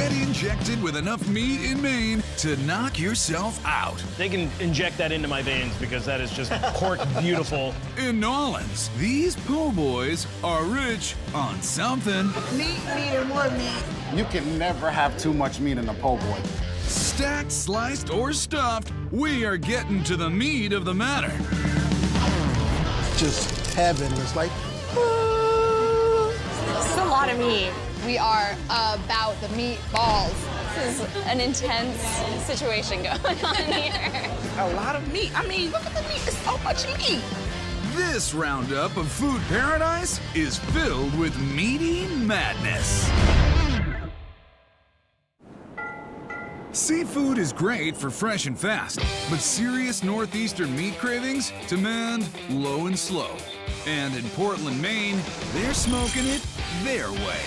Get injected with enough meat in Maine to knock yourself out. They can inject that into my veins because that is just pork beautiful. In New Orleans, these po' boys are rich on something. Meat, and more meat. You can never have too much meat in a po' boy. Stacked, sliced, or stuffed, we are getting to the meat of the matter. Just heaven. It's like, This is a lot of meat. We are about the meatballs. This is an intense situation going on here. A lot of meat. I mean, look at the meat. It's so much meat. This roundup of food paradise is filled with meaty madness. Seafood is great for fresh and fast, but serious northeastern meat cravings demand low and slow. And in Portland, Maine, they're smoking it their way.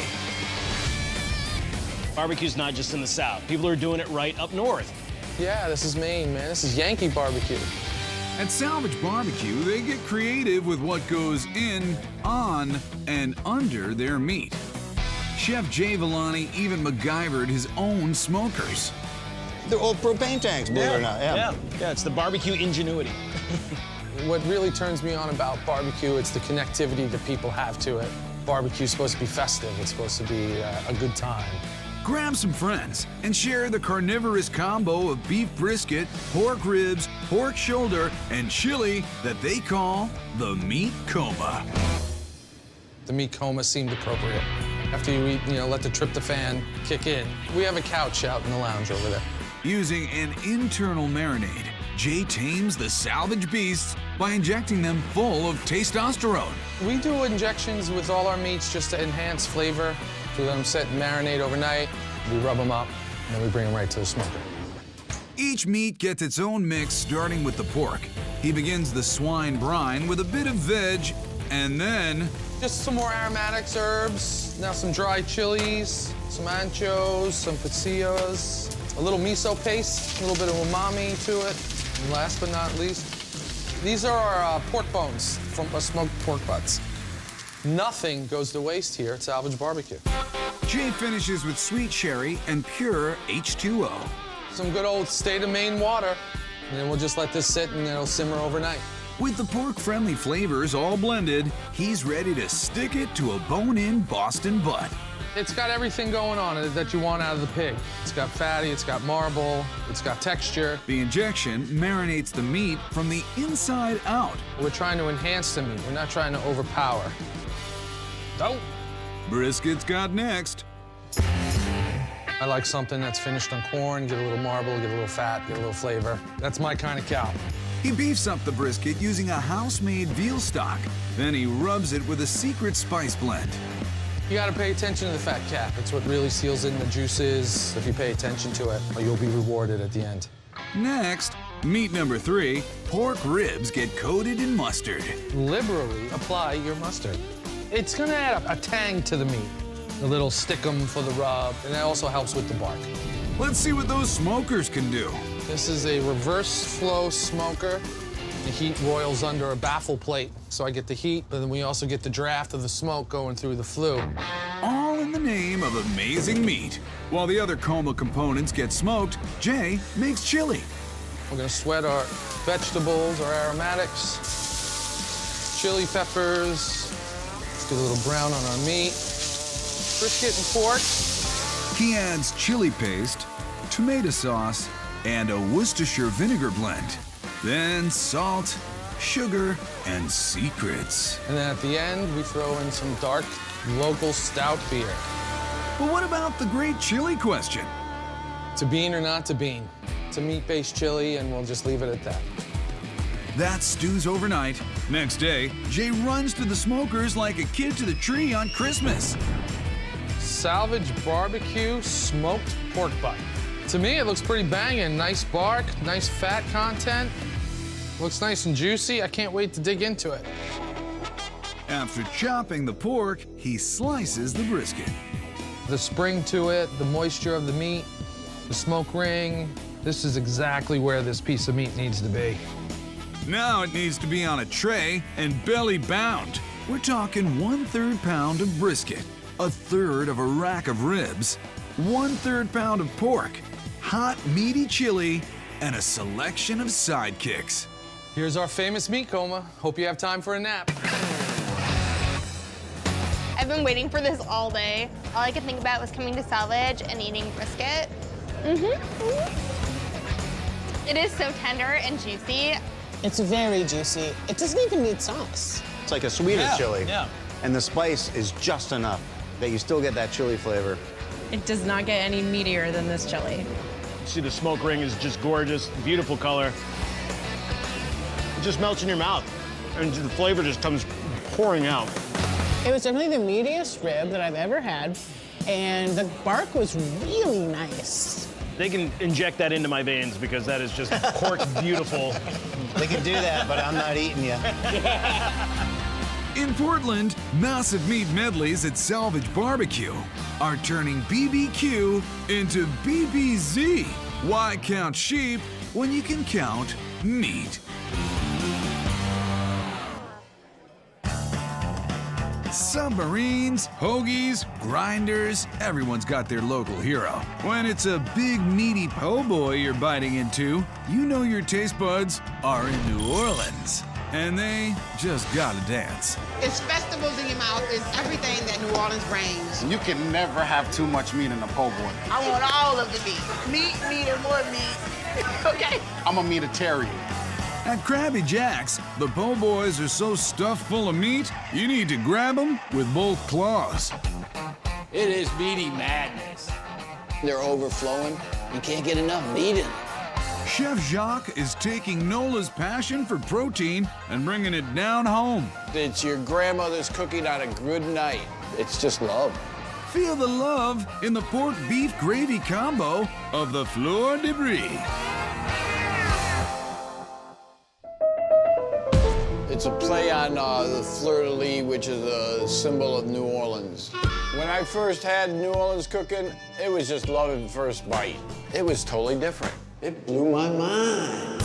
Barbecue's not just in the South. People are doing it right up north. Yeah, this is Maine, man. This is Yankee barbecue. At Salvage Barbecue, they get creative with what goes in, on, and under their meat. Chef Jay Villani even MacGyvered his old smokers. they're old propane tanks, believe it or not. Yeah, it's the barbecue ingenuity. What really turns me on about barbecue, it's the connectivity that people have to it. Barbecue's supposed to be festive. It's supposed to be a good time. Grab some friends and share the carnivorous combo of beef brisket, pork ribs, pork shoulder, and chili that they call the meat coma. The meat coma seemed appropriate. After you eat, let the tryptophan kick in. We have a couch out in the lounge over there. Using an internal marinade, Jay tames the salvage beasts by injecting them full of testosterone. We do injections with all our meats just to enhance flavor. We let them sit and marinate overnight. We rub them up, and then we bring them right to the smoker. Each meat gets its own mix, starting with the pork. He begins the swine brine with a bit of veg, and then Just some more aromatics, herbs, now some dry chilies, some anchos, some pasillas, a little miso paste, a little bit of umami to it. And last but not least, these are our pork bones from smoked pork butts. Nothing goes to waste here at Salvage Barbecue. Jay finishes with sweet cherry and pure H2O. Some good old state of Maine water, and then we'll just let this sit and it'll simmer overnight. With the pork-friendly flavors all blended, he's ready to stick it to a bone-in Boston butt. It's got everything going on it that you want out of the pig. It's got fatty, it's got marble, it's got texture. The injection marinates the meat from the inside out. We're trying to enhance the meat. We're not trying to overpower. Don't. Brisket's got next. I like something that's finished on corn, get a little marble, get a little fat, get a little flavor. That's my kind of cow. He beefs up the brisket using a house-made veal stock. Then he rubs it with a secret spice blend. You gotta pay attention to the fat cap. It's what really seals in the juices. If you pay attention to it, you'll be rewarded at the end. Next, meat number 3, pork ribs get coated in mustard. Liberally apply your mustard. It's gonna add a tang to the meat. A little stickum for the rub, and that also helps with the bark. Let's see what those smokers can do. This is a reverse flow smoker. The heat roils under a baffle plate, so I get the heat, but then we also get the draft of the smoke going through the flue. All in the name of amazing meat. While the other coma components get smoked, Jay makes chili. We're gonna sweat our vegetables, our aromatics, chili peppers. Let's get a little brown on our meat. Brisket and pork. He adds chili paste, tomato sauce, and a Worcestershire vinegar blend. Then salt, sugar, and secrets. And then at the end, we throw in some dark local stout beer. But what about the great chili question? To bean or not to bean? It's a meat-based chili, and we'll just leave it at that. That stews overnight. Next day, Jay runs to the smokers like a kid to the tree on Christmas. Salvage Barbecue smoked pork butt. To me, it looks pretty banging. Nice bark, nice fat content. Looks nice and juicy. I can't wait to dig into it. After chopping the pork, he slices the brisket. The spring to it, the moisture of the meat, the smoke ring. This is exactly where this piece of meat needs to be. Now it needs to be on a tray and belly bound. We're talking 1/3 pound of brisket, 1/3 of a rack of ribs, 1/3 pound of pork, hot meaty chili, and a selection of sidekicks. Here's our famous meat coma. Hope you have time for a nap. I've been waiting for this all day. All I could think about was coming to Salvage and eating brisket. It is so tender and juicy. It's very juicy. It doesn't even need sauce. It's like a sweeter chili. Yeah. And the spice is just enough that you still get that chili flavor. It does not get any meatier than this chili. See, the smoke ring is just gorgeous, beautiful color. It just melts in your mouth, and the flavor just comes pouring out. It was definitely the meatiest rib that I've ever had, and the bark was really nice. They can inject that into my veins because that is just corked beautiful. They can do that, but I'm not eating you. In Portland, massive meat medleys at Salvage Barbecue are turning BBQ into BBZ. Why count sheep when you can count meat? Submarines, hoagies, grinders, everyone's got their local hero. When it's a big meaty po' boy you're biting into, you know your taste buds are in New Orleans. And they just gotta dance. It's festivals in your mouth. It's everything that New Orleans brings. You can never have too much meat in a po' boy. I want all of the meat. Meat, and more meat. Okay? I'm a meatitarian. At Krabby Jack's, the po' boys are so stuffed full of meat, you need to grab them with both claws. It is meaty madness. They're overflowing. You can't get enough meat in it. Chef Jacques is taking Nola's passion for protein and bringing it down home. It's your grandmother's cooking on a good night. It's just love. Feel the love in the pork beef gravy combo of the Fleur de Brie. It's a play on the fleur-de-lis, which is a symbol of New Orleans. When I first had New Orleans cooking, it was just love at first bite. It was totally different. It blew my mind.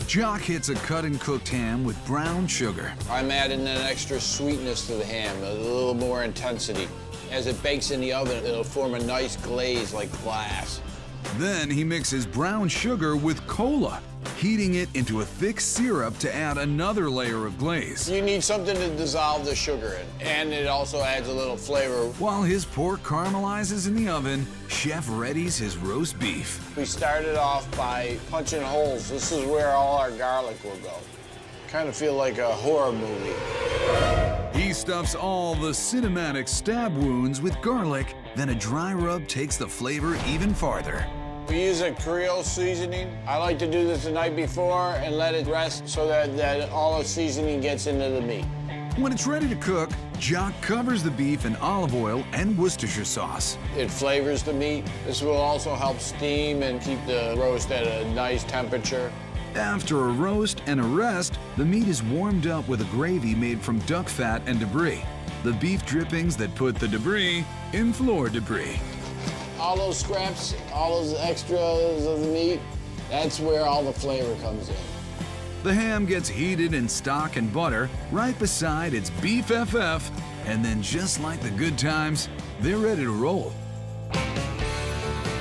Jock hits a cut and cooked ham with brown sugar. I'm adding an extra sweetness to the ham, a little more intensity. As it bakes in the oven, it'll form a nice glaze like glass. Then he mixes brown sugar with cola, heating it into a thick syrup to add another layer of glaze. You need something to dissolve the sugar in, and it also adds a little flavor. While his pork caramelizes in the oven, Chef readies his roast beef. We started off by punching holes. This is where all our garlic will go. Kind of feel like a horror movie. He stuffs all the cinematic stab wounds with garlic, then a dry rub takes the flavor even farther. We use a Creole seasoning. I like to do this the night before and let it rest so that all the seasoning gets into the meat. When it's ready to cook, Jock covers the beef in olive oil and Worcestershire sauce. It flavors the meat. This will also help steam and keep the roast at a nice temperature. After a roast and a rest, the meat is warmed up with a gravy made from duck fat and debris. The beef drippings that put the debris in Fleur de Brie. All those scraps, all those extras of the meat, that's where all the flavor comes in. The ham gets heated in stock and butter right beside its beef FF, and then just like the good times, they're ready to roll.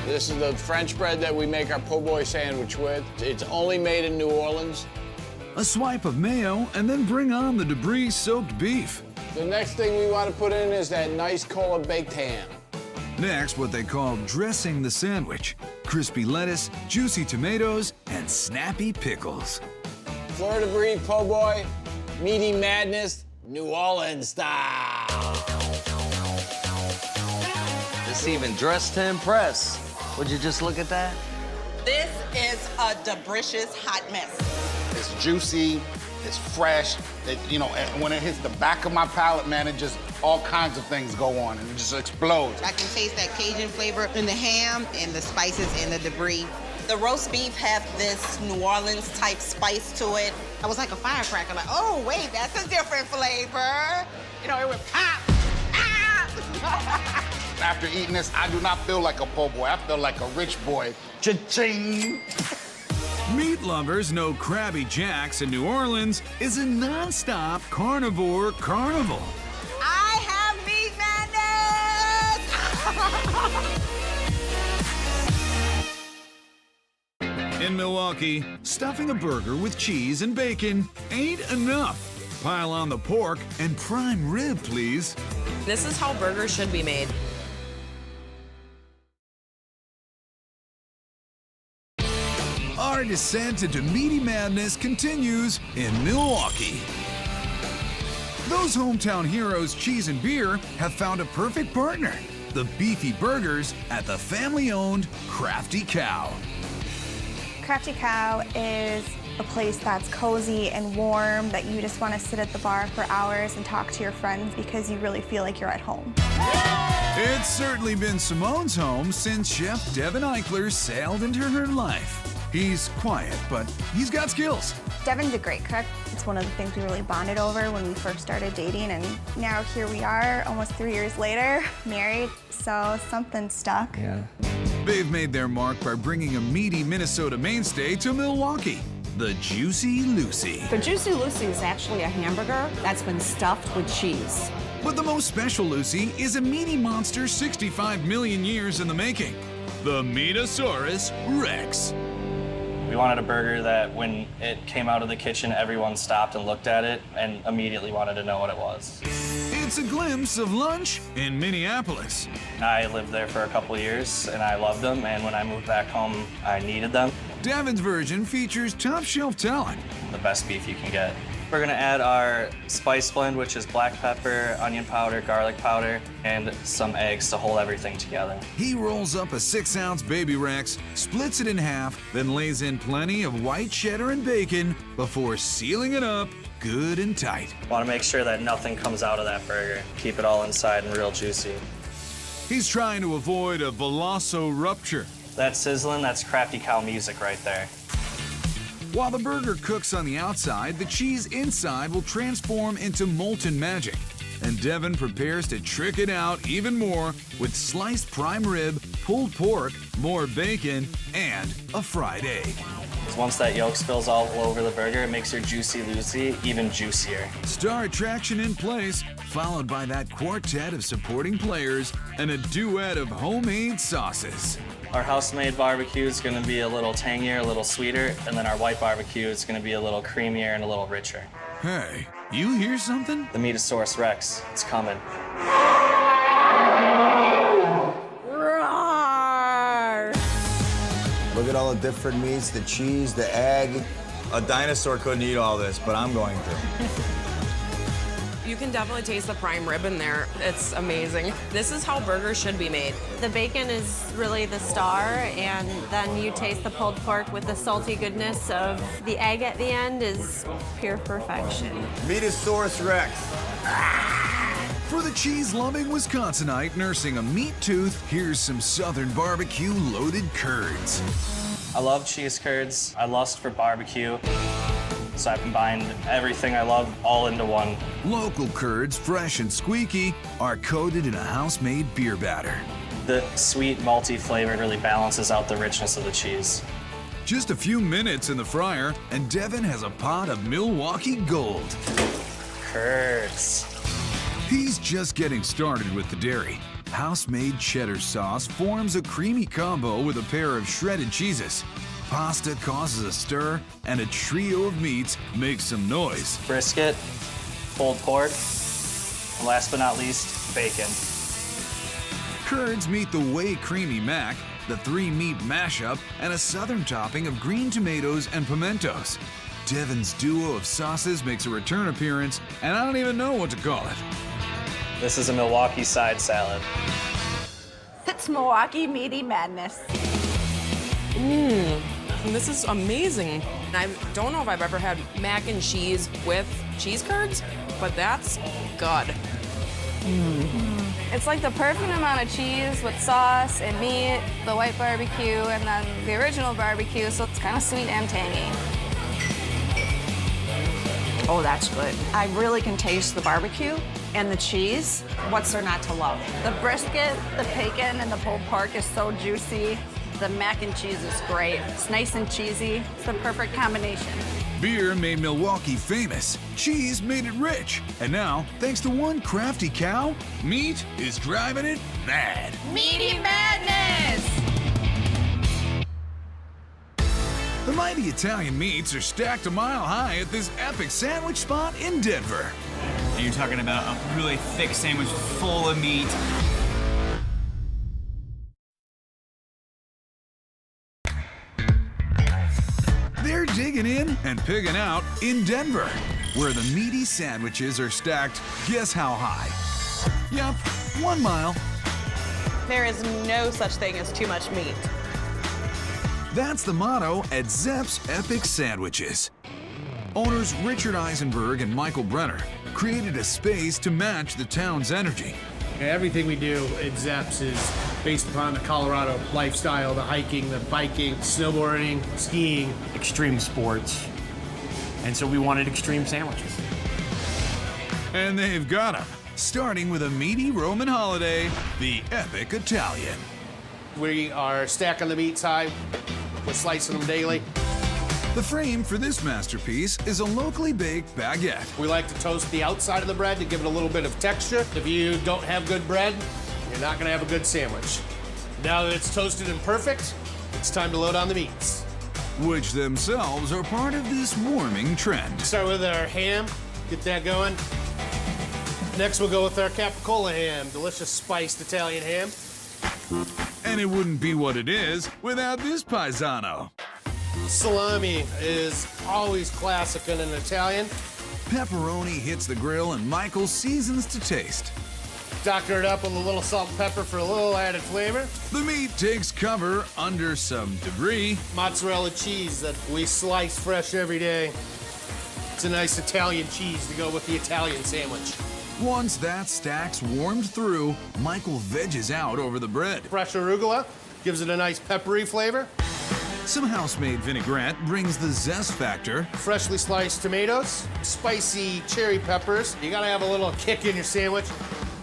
This is the French bread that we make our po' boy sandwich with. It's only made in New Orleans. A swipe of mayo, and then bring on the debris-soaked beef. The next thing we want to put in is that nice cola baked ham. Next, what they call dressing the sandwich. Crispy lettuce, juicy tomatoes, and snappy pickles. Fleur de Brie po' boy, meaty madness, New Orleans style. It's even dressed to impress. Would you just look at that? This is a delicious hot mess. It's juicy, it's fresh. And when it hits the back of my palate, man, it just all kinds of things go on and it just explodes. I can taste that Cajun flavor in the ham and the spices and the debris. The roast beef have this New Orleans type spice to it. I was like a firecracker, like, oh, wait, that's a different flavor. You know, it would pop. Ah! After eating this, I do not feel like a po' boy. I feel like a rich boy. Cha-ching! Meat lovers know Krabby Jack's in New Orleans is a non-stop carnivore carnival. I have meat madness! Milwaukee, stuffing a burger with cheese and bacon ain't enough. Pile on the pork and prime rib, please. This is how burgers should be made. Our descent into meaty madness continues in Milwaukee. Those hometown heroes, cheese and beer, have found a perfect partner. The beefy burgers at the family-owned Crafty Cow. Crafty Cow is a place that's cozy and warm, that you just want to sit at the bar for hours and talk to your friends because you really feel like you're at home. It's certainly been Simone's home since Chef Devin Eichler sailed into her life. He's quiet, but he's got skills. Devin's a great cook. It's one of the things we really bonded over when we first started dating, and now here we are, almost 3 years later, married, so something stuck. Yeah. They've made their mark by bringing a meaty Minnesota mainstay to Milwaukee, the Juicy Lucy. The Juicy Lucy is actually a hamburger that's been stuffed with cheese. But the most special Lucy is a meaty monster 65 million years in the making, the Meatosaurus Rex. We wanted a burger that when it came out of the kitchen, everyone stopped and looked at it and immediately wanted to know what it was. It's a glimpse of lunch in Minneapolis. I lived there for a couple years and I loved them, and when I moved back home, I needed them. Devin's version features top shelf talent. The best beef you can get. We're gonna add our spice blend, which is black pepper, onion powder, garlic powder, and some eggs to hold everything together. He rolls up a 6-ounce baby Rex, splits it in half, then lays in plenty of white cheddar and bacon before sealing it up good and tight. Want to make sure that nothing comes out of that burger. Keep it all inside and real juicy. He's trying to avoid a Veloso rupture. That sizzling, that's Crafty Cow music right there. While the burger cooks on the outside, the cheese inside will transform into molten magic. And Devin prepares to trick it out even more with sliced prime rib, pulled pork, more bacon, and a fried egg. Once that yolk spills all over the burger, it makes your Juicy Lucy even juicier. Star attraction in place, followed by that quartet of supporting players and a duet of homemade sauces. Our house-made barbecue is gonna be a little tangier, a little sweeter, and then our white barbecue is gonna be a little creamier and a little richer. Hey, you hear something? The Meatosaurus Rex, it's coming. Roar! Look at all the different meats, the cheese, the egg. A dinosaur couldn't eat all this, but I'm going to. You can definitely taste the prime rib in there. It's amazing. This is how burgers should be made. The bacon is really the star, and then you taste the pulled pork with the salty goodness of the egg at the end is pure perfection. Meatosaurus Rex. For the cheese-loving Wisconsinite nursing a meat tooth, here's some Southern barbecue loaded curds. I love cheese curds. I lust for barbecue. So I combined everything I love all into one. Local curds, fresh and squeaky, are coated in a house-made beer batter. The sweet, malty flavor really balances out the richness of the cheese. Just a few minutes in the fryer, and Devin has a pot of Milwaukee Gold. Curds. He's just getting started with the dairy. House-made cheddar sauce forms a creamy combo with a pair of shredded cheeses. Pasta causes a stir, and a trio of meats makes some noise. Brisket, pulled pork, and last but not least, bacon. Curds meet the way creamy mac, the 3-meat mashup, and a southern topping of green tomatoes and pimentos. Devin's duo of sauces makes a return appearance, and I don't even know what to call it. This is a Milwaukee side salad. It's Milwaukee meaty madness. This is amazing. I don't know if I've ever had mac and cheese with cheese curds, but that's good. It's like the perfect amount of cheese with sauce and meat, the white barbecue, and then the original barbecue, so it's kind of sweet and tangy. Oh, that's good. I really can taste the barbecue and the cheese. What's there not to love? The brisket, the bacon, and the pulled pork is so juicy. The mac and cheese is great. It's nice and cheesy. It's the perfect combination. Beer made Milwaukee famous. Cheese made it rich. And now, thanks to one Crafty Cow, meat is driving it mad. Meaty madness! The mighty Italian meats are stacked a mile high at this epic sandwich spot in Denver. And you're talking about a really thick sandwich full of meat. They're digging in and pigging out in Denver, where the meaty sandwiches are stacked guess how high? Yup, 1 mile. There is no such thing as too much meat. That's the motto at Zepp's Epic Sandwiches. Owners Richard Eisenberg and Michael Brenner created a space to match the town's energy. Everything we do at Zepp's is based upon the Colorado lifestyle, the hiking, the biking, snowboarding, skiing. Extreme sports. And so we wanted extreme sandwiches. And they've got them, starting with a meaty Roman holiday, the Epic Italian. We are stacking the meats high. We're slicing them daily. The frame for this masterpiece is a locally baked baguette. We like to toast the outside of the bread to give it a little bit of texture. If you don't have good bread, you're not gonna have a good sandwich. Now that it's toasted and perfect, it's time to load on the meats. Which themselves are part of this warming trend. Start with our ham, get that going. Next we'll go with our capicola ham, delicious spiced Italian ham. And it wouldn't be what it is without this paisano. Salami is always classic in an Italian. Pepperoni hits the grill and Michael seasons to taste. Doctor it up with a little salt and pepper for a little added flavor. The meat takes cover under some debris. Mozzarella cheese that we slice fresh every day. It's a nice Italian cheese to go with the Italian sandwich. Once that stack's warmed through, Michael veggies out over the bread. Fresh arugula gives it a nice peppery flavor. Some house-made vinaigrette brings the zest factor. Freshly sliced tomatoes, spicy cherry peppers. You gotta have a little kick in your sandwich.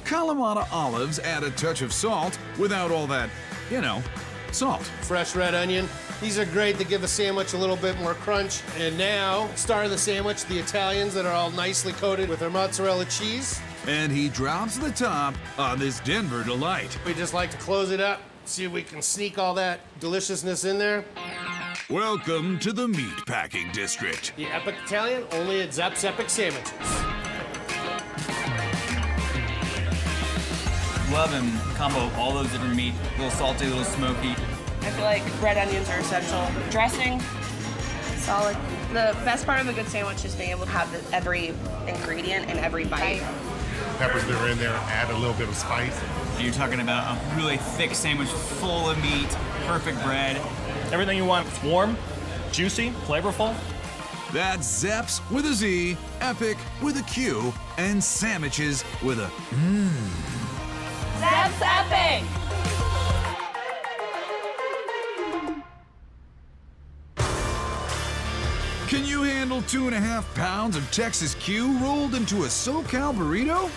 Kalamata olives add a touch of salt without all that, you know, salt. Fresh red onion. These are great to give a sandwich a little bit more crunch. And now, star of the sandwich, the Italians that are all nicely coated with their mozzarella cheese. And he drops the top on this Denver delight. We just like to close it up, see if we can sneak all that deliciousness in there. Welcome to the meat packing district. The Epic Italian, only at Zepp's Epic Sandwiches. Love and combo all those different meat. A little salty, a little smoky. I feel like red onions are essential. Dressing, solid. The best part of a good sandwich is being able to have every ingredient in every bite. Peppers that are in there add a little bit of spice. And you're talking about a really thick sandwich full of meat, perfect bread. Everything you want. It's warm, juicy, flavorful. That's Zepp's with a Z, Epic with a Q, and sandwiches with a Zepp's Epic! Can you handle 2.5 pounds of Texas Q rolled into a SoCal burrito?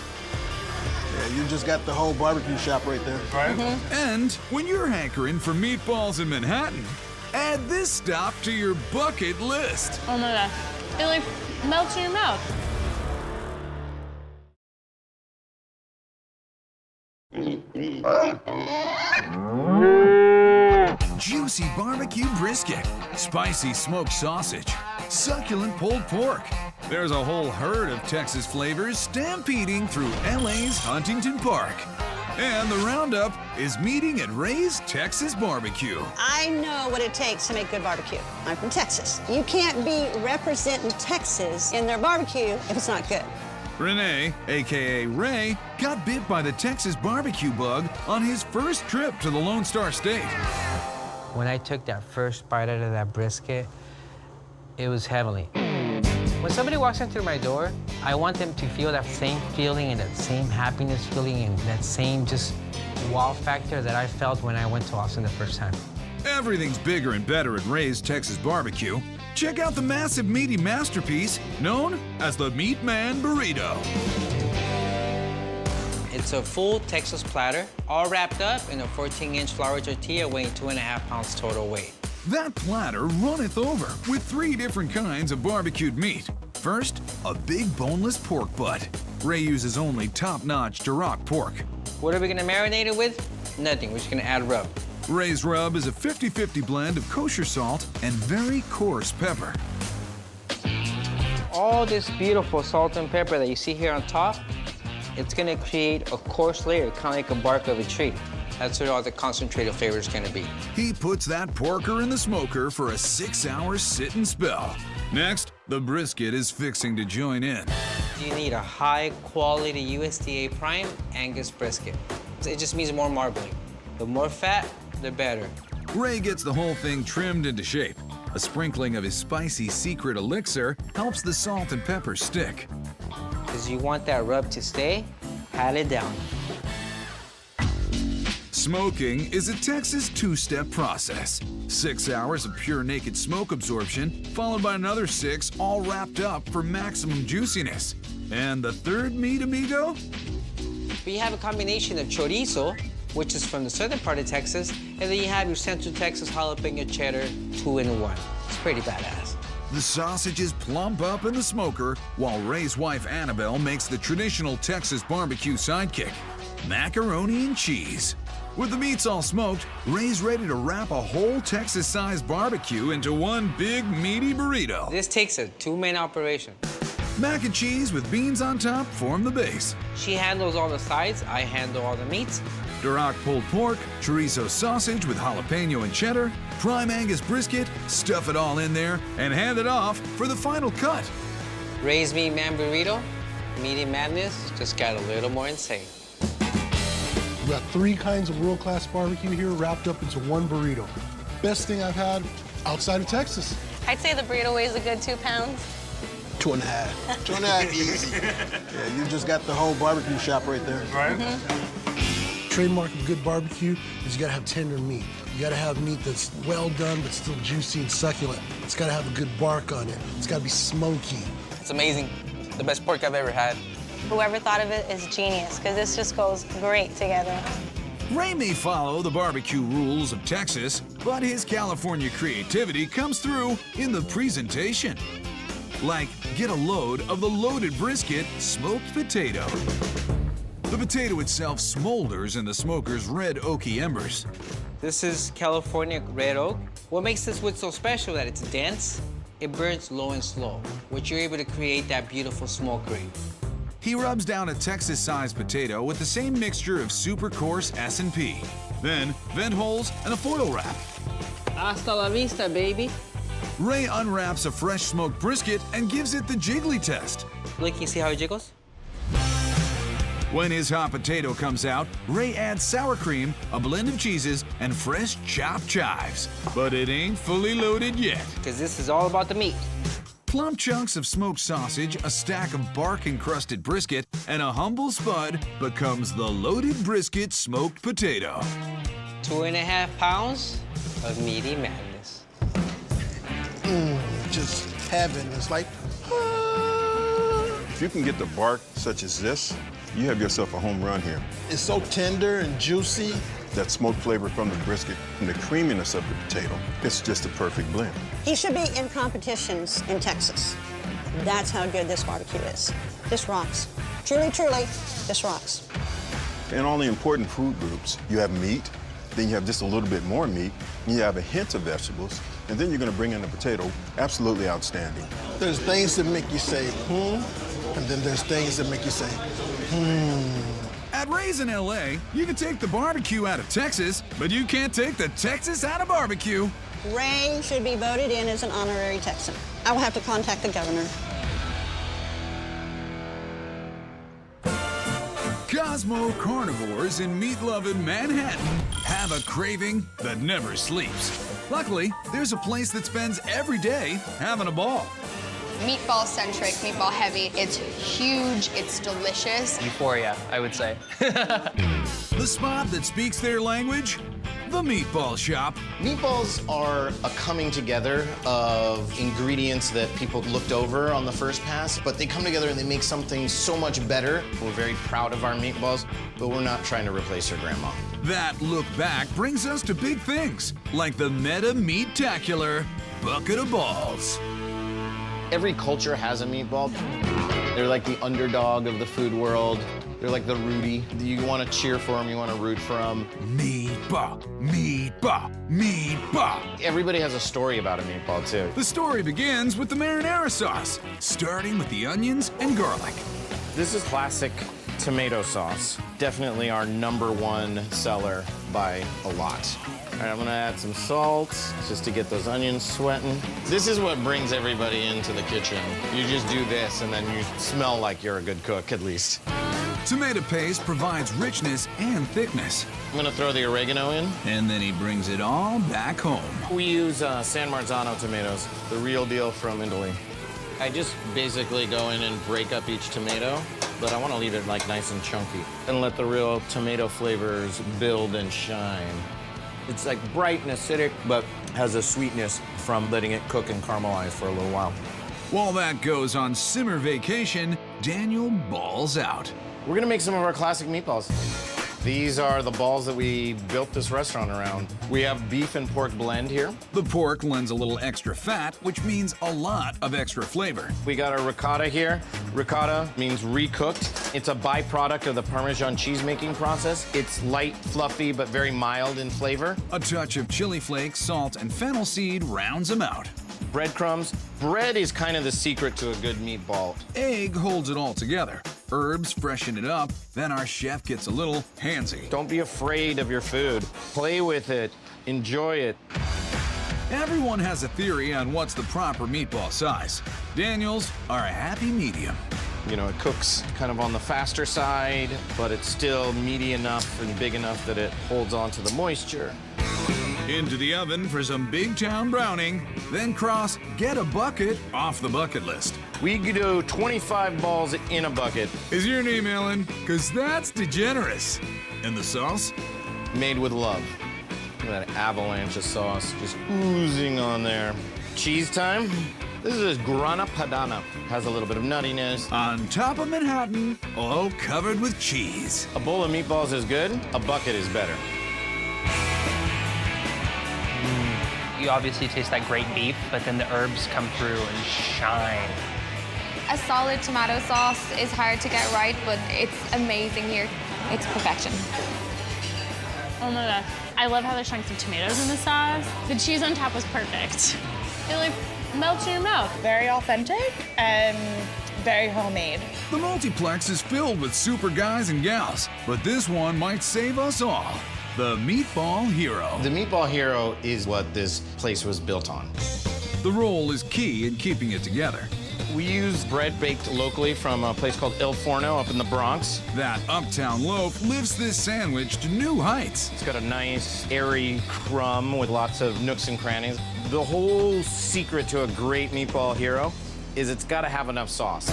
Yeah, you just got the whole barbecue shop right there. Right. And when you're hankering for meatballs in Manhattan, add this stop to your bucket list. Oh my God. It like melts in your mouth. Juicy barbecue brisket, spicy smoked sausage, succulent pulled pork. There's a whole herd of Texas flavors stampeding through LA's Huntington Park. And the roundup is meeting at Ray's Texas Barbecue. I know what it takes to make good barbecue. I'm from Texas. You can't be representing Texas in their barbecue if it's not good. Renee, aka Ray, got bit by the Texas barbecue bug on his first trip to the Lone Star State. When I took that first bite out of that brisket, it was heavenly. When somebody walks into my door, I want them to feel that same feeling and that same happiness feeling and that same just wow factor that I felt when I went to Austin the first time. Everything's bigger and better at Ray's Texas Barbecue. Check out the massive meaty masterpiece known as the Meat Man Burrito. It's a full Texas platter, all wrapped up in a 14-inch flour tortilla weighing 2.5 pounds total weight. That platter runneth over with 3 different kinds of barbecued meat. First, a big boneless pork butt. Ray uses only top-notch Duroc pork. What are we gonna marinate it with? Nothing, we're just gonna add rub. Ray's rub is a 50-50 blend of kosher salt and very coarse pepper. All this beautiful salt and pepper that you see here on top, it's gonna create a coarse layer, kind of like a bark of a tree. That's where all the concentrated flavor is gonna be. He puts that porker in the smoker for a 6-hour sit and spell. Next, the brisket is fixing to join in. You need a high-quality USDA prime Angus brisket. It just means more marbling. The more fat, the better. Ray gets the whole thing trimmed into shape. A sprinkling of his spicy secret elixir helps the salt and pepper stick. Because you want that rub to stay, pat it down. Smoking is a Texas 2-step process. 6 hours of pure naked smoke absorption, followed by another 6 all wrapped up for maximum juiciness. And the third meat, amigo? We have a combination of chorizo, which is from the southern part of Texas, and then you have your Central Texas jalapeno cheddar 2-in-1. It's pretty badass. The sausages plump up in the smoker, while Ray's wife Annabelle makes the traditional Texas barbecue sidekick, macaroni and cheese. With the meats all smoked, Ray's ready to wrap a whole Texas-sized barbecue into one big meaty burrito. This takes a 2-man operation. Mac and cheese with beans on top form the base. She handles all the sides, I handle all the meats. Duroc pulled pork, chorizo sausage with jalapeno and cheddar, prime Angus brisket, stuff it all in there, and hand it off for the final cut. Ray's Meat Man Burrito, Meaty Madness, just got a little more insane. We got 3 kinds of world-class barbecue here wrapped up into one burrito. Best thing I've had outside of Texas. I'd say the burrito weighs a good 2 pounds. 2.5. 2.5 easy. Yeah, you just got the whole barbecue shop right there. Right. Trademark of good barbecue is you gotta have tender meat. You gotta have meat that's well done but still juicy and succulent. It's gotta have a good bark on it. It's gotta be smoky. It's amazing. The best pork I've ever had. Whoever thought of it is genius, because this just goes great together. Ray may follow the barbecue rules of Texas, but his California creativity comes through in the presentation. Like, get a load of the loaded brisket smoked potato. The potato itself smolders in the smoker's red oaky embers. This is California red oak. What makes this wood so special that it's dense? It burns low and slow, which you're able to create that beautiful smoke ring. He rubs down a Texas-sized potato with the same mixture of super coarse S&P. Then, vent holes and a foil wrap. Hasta la vista, baby. Ray unwraps a fresh smoked brisket and gives it the jiggly test. Look, you see how it jiggles? When his hot potato comes out, Ray adds sour cream, a blend of cheeses, and fresh chopped chives. But it ain't fully loaded yet. Because this is all about the meat. Plump chunks of smoked sausage, a stack of bark-encrusted brisket, and a humble spud becomes the loaded brisket smoked potato. 2.5 pounds of meaty madness. Just heaven. It's like, If you can get the bark such as this, you have yourself a home run here. it's so tender and juicy. That smoke flavor from the brisket and the creaminess of the potato, it's just a perfect blend. He should be in competitions in Texas. That's how good this barbecue is. This rocks. Truly, truly, this rocks. In all the important food groups, you have meat, then you have just a little bit more meat, and you have a hint of vegetables, and then you're gonna bring in the potato. Absolutely outstanding. There's things that make you say, and then there's things that make you say, At Ray's in LA, you can take the barbecue out of Texas, but you can't take the Texas out of barbecue. Ray should be voted in as an honorary Texan. I will have to contact the governor. Cosmo carnivores in meat-loving Manhattan have a craving that never sleeps. Luckily, there's a place that spends every day having a ball. Meatball-centric, meatball-heavy. It's huge, it's delicious. Euphoria, I would say. The spot that speaks their language? The Meatball Shop. Meatballs are a coming together of ingredients that people looked over on the first pass, but they come together and they make something so much better. We're very proud of our meatballs, but we're not trying to replace our grandma. That look back brings us to big things, like the Meta Meat-tacular Bucket of Balls. Every culture has a meatball. They're like the underdog of the food world. They're like the Rudy. You want to cheer for them, you want to root for them. Meatball, meatball, meatball. Everybody has a story about a meatball, too. The story begins with the marinara sauce, starting with the onions and garlic. This is classic tomato sauce. Definitely our #1 seller by a lot. All right, I'm gonna add some salt just to get those onions sweating. This is what brings everybody into the kitchen. You just do this and then you smell like you're a good cook, at least. Tomato paste provides richness and thickness. I'm gonna throw the oregano in. And then he brings it all back home. We use San Marzano tomatoes, the real deal from Italy. I just basically go in and break up each tomato, but I want to leave it like nice and chunky and let the real tomato flavors build and shine. It's like bright and acidic, but has a sweetness from letting it cook and caramelize for a little while. While that goes on simmer vacation, Daniel balls out. We're gonna make some of our classic meatballs. These are the balls that we built this restaurant around. We have beef and pork blend here. The pork lends a little extra fat, which means a lot of extra flavor. We got our ricotta here. Ricotta means recooked. It's a byproduct of the Parmesan cheese making process. It's light, fluffy, but very mild in flavor. A touch of chili flakes, salt, and fennel seed rounds them out. Breadcrumbs. Bread is kind of the secret to a good meatball. Egg holds it all together. Herbs freshen it up, then our chef gets a little handsy. Don't be afraid of your food. Play with it. Enjoy it. Everyone has a theory on what's the proper meatball size. Daniel's are a happy medium. You know, it cooks kind of on the faster side, but it's still meaty enough and big enough that it holds on to the moisture. Into the oven for some big town browning, then cross get a bucket off the bucket list. We do 25 balls in a bucket. Is your name Ellen? Cause that's degenerous. And the sauce? Made with love. Look at that avalanche of sauce just oozing on there. Cheese time. This is grana padano. Has a little bit of nuttiness. On top of Manhattan, all covered with cheese. A bowl of meatballs is good, a bucket is better. You obviously taste that great beef, but then the herbs come through and shine. A solid tomato sauce is hard to get right, but it's amazing here. It's perfection. Oh my God. I love how there's chunks of tomatoes in the sauce. The cheese on top was perfect. It like melts in your mouth. Very authentic and very homemade. The multiplex is filled with super guys and gals, but this one might save us all. The Meatball Hero. The Meatball Hero is what this place was built on. The roll is key in keeping it together. We use bread baked locally from a place called Il Forno up in the Bronx. That uptown loaf lifts this sandwich to new heights. It's got a nice, airy crumb with lots of nooks and crannies. The whole secret to a great Meatball Hero is it's got to have enough sauce.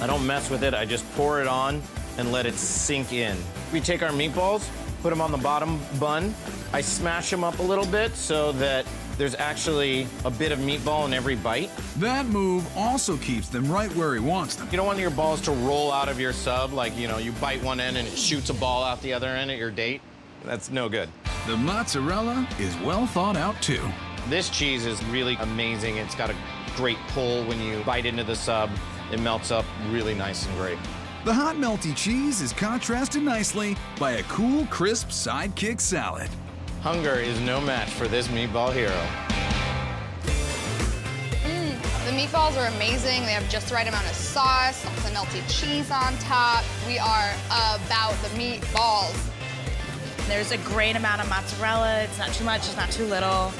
I don't mess with it. I just pour it on and let it sink in. We take our meatballs, put them on the bottom bun. I smash them up a little bit so that there's actually a bit of meatball in every bite. That move also keeps them right where he wants them. You don't want your balls to roll out of your sub, like, you know, you bite one end and it shoots a ball out the other end at your date. That's no good. The mozzarella is well thought out too. This cheese is really amazing. It's got a great pull when you bite into the sub. It melts up really nice and great. The hot melty cheese is contrasted nicely by a cool, crisp sidekick salad. Hunger is no match for this Meatball Hero. The meatballs are amazing. They have just the right amount of sauce, the melty cheese on top. We are about the meatballs. There's a great amount of mozzarella. It's not too much, it's not too little.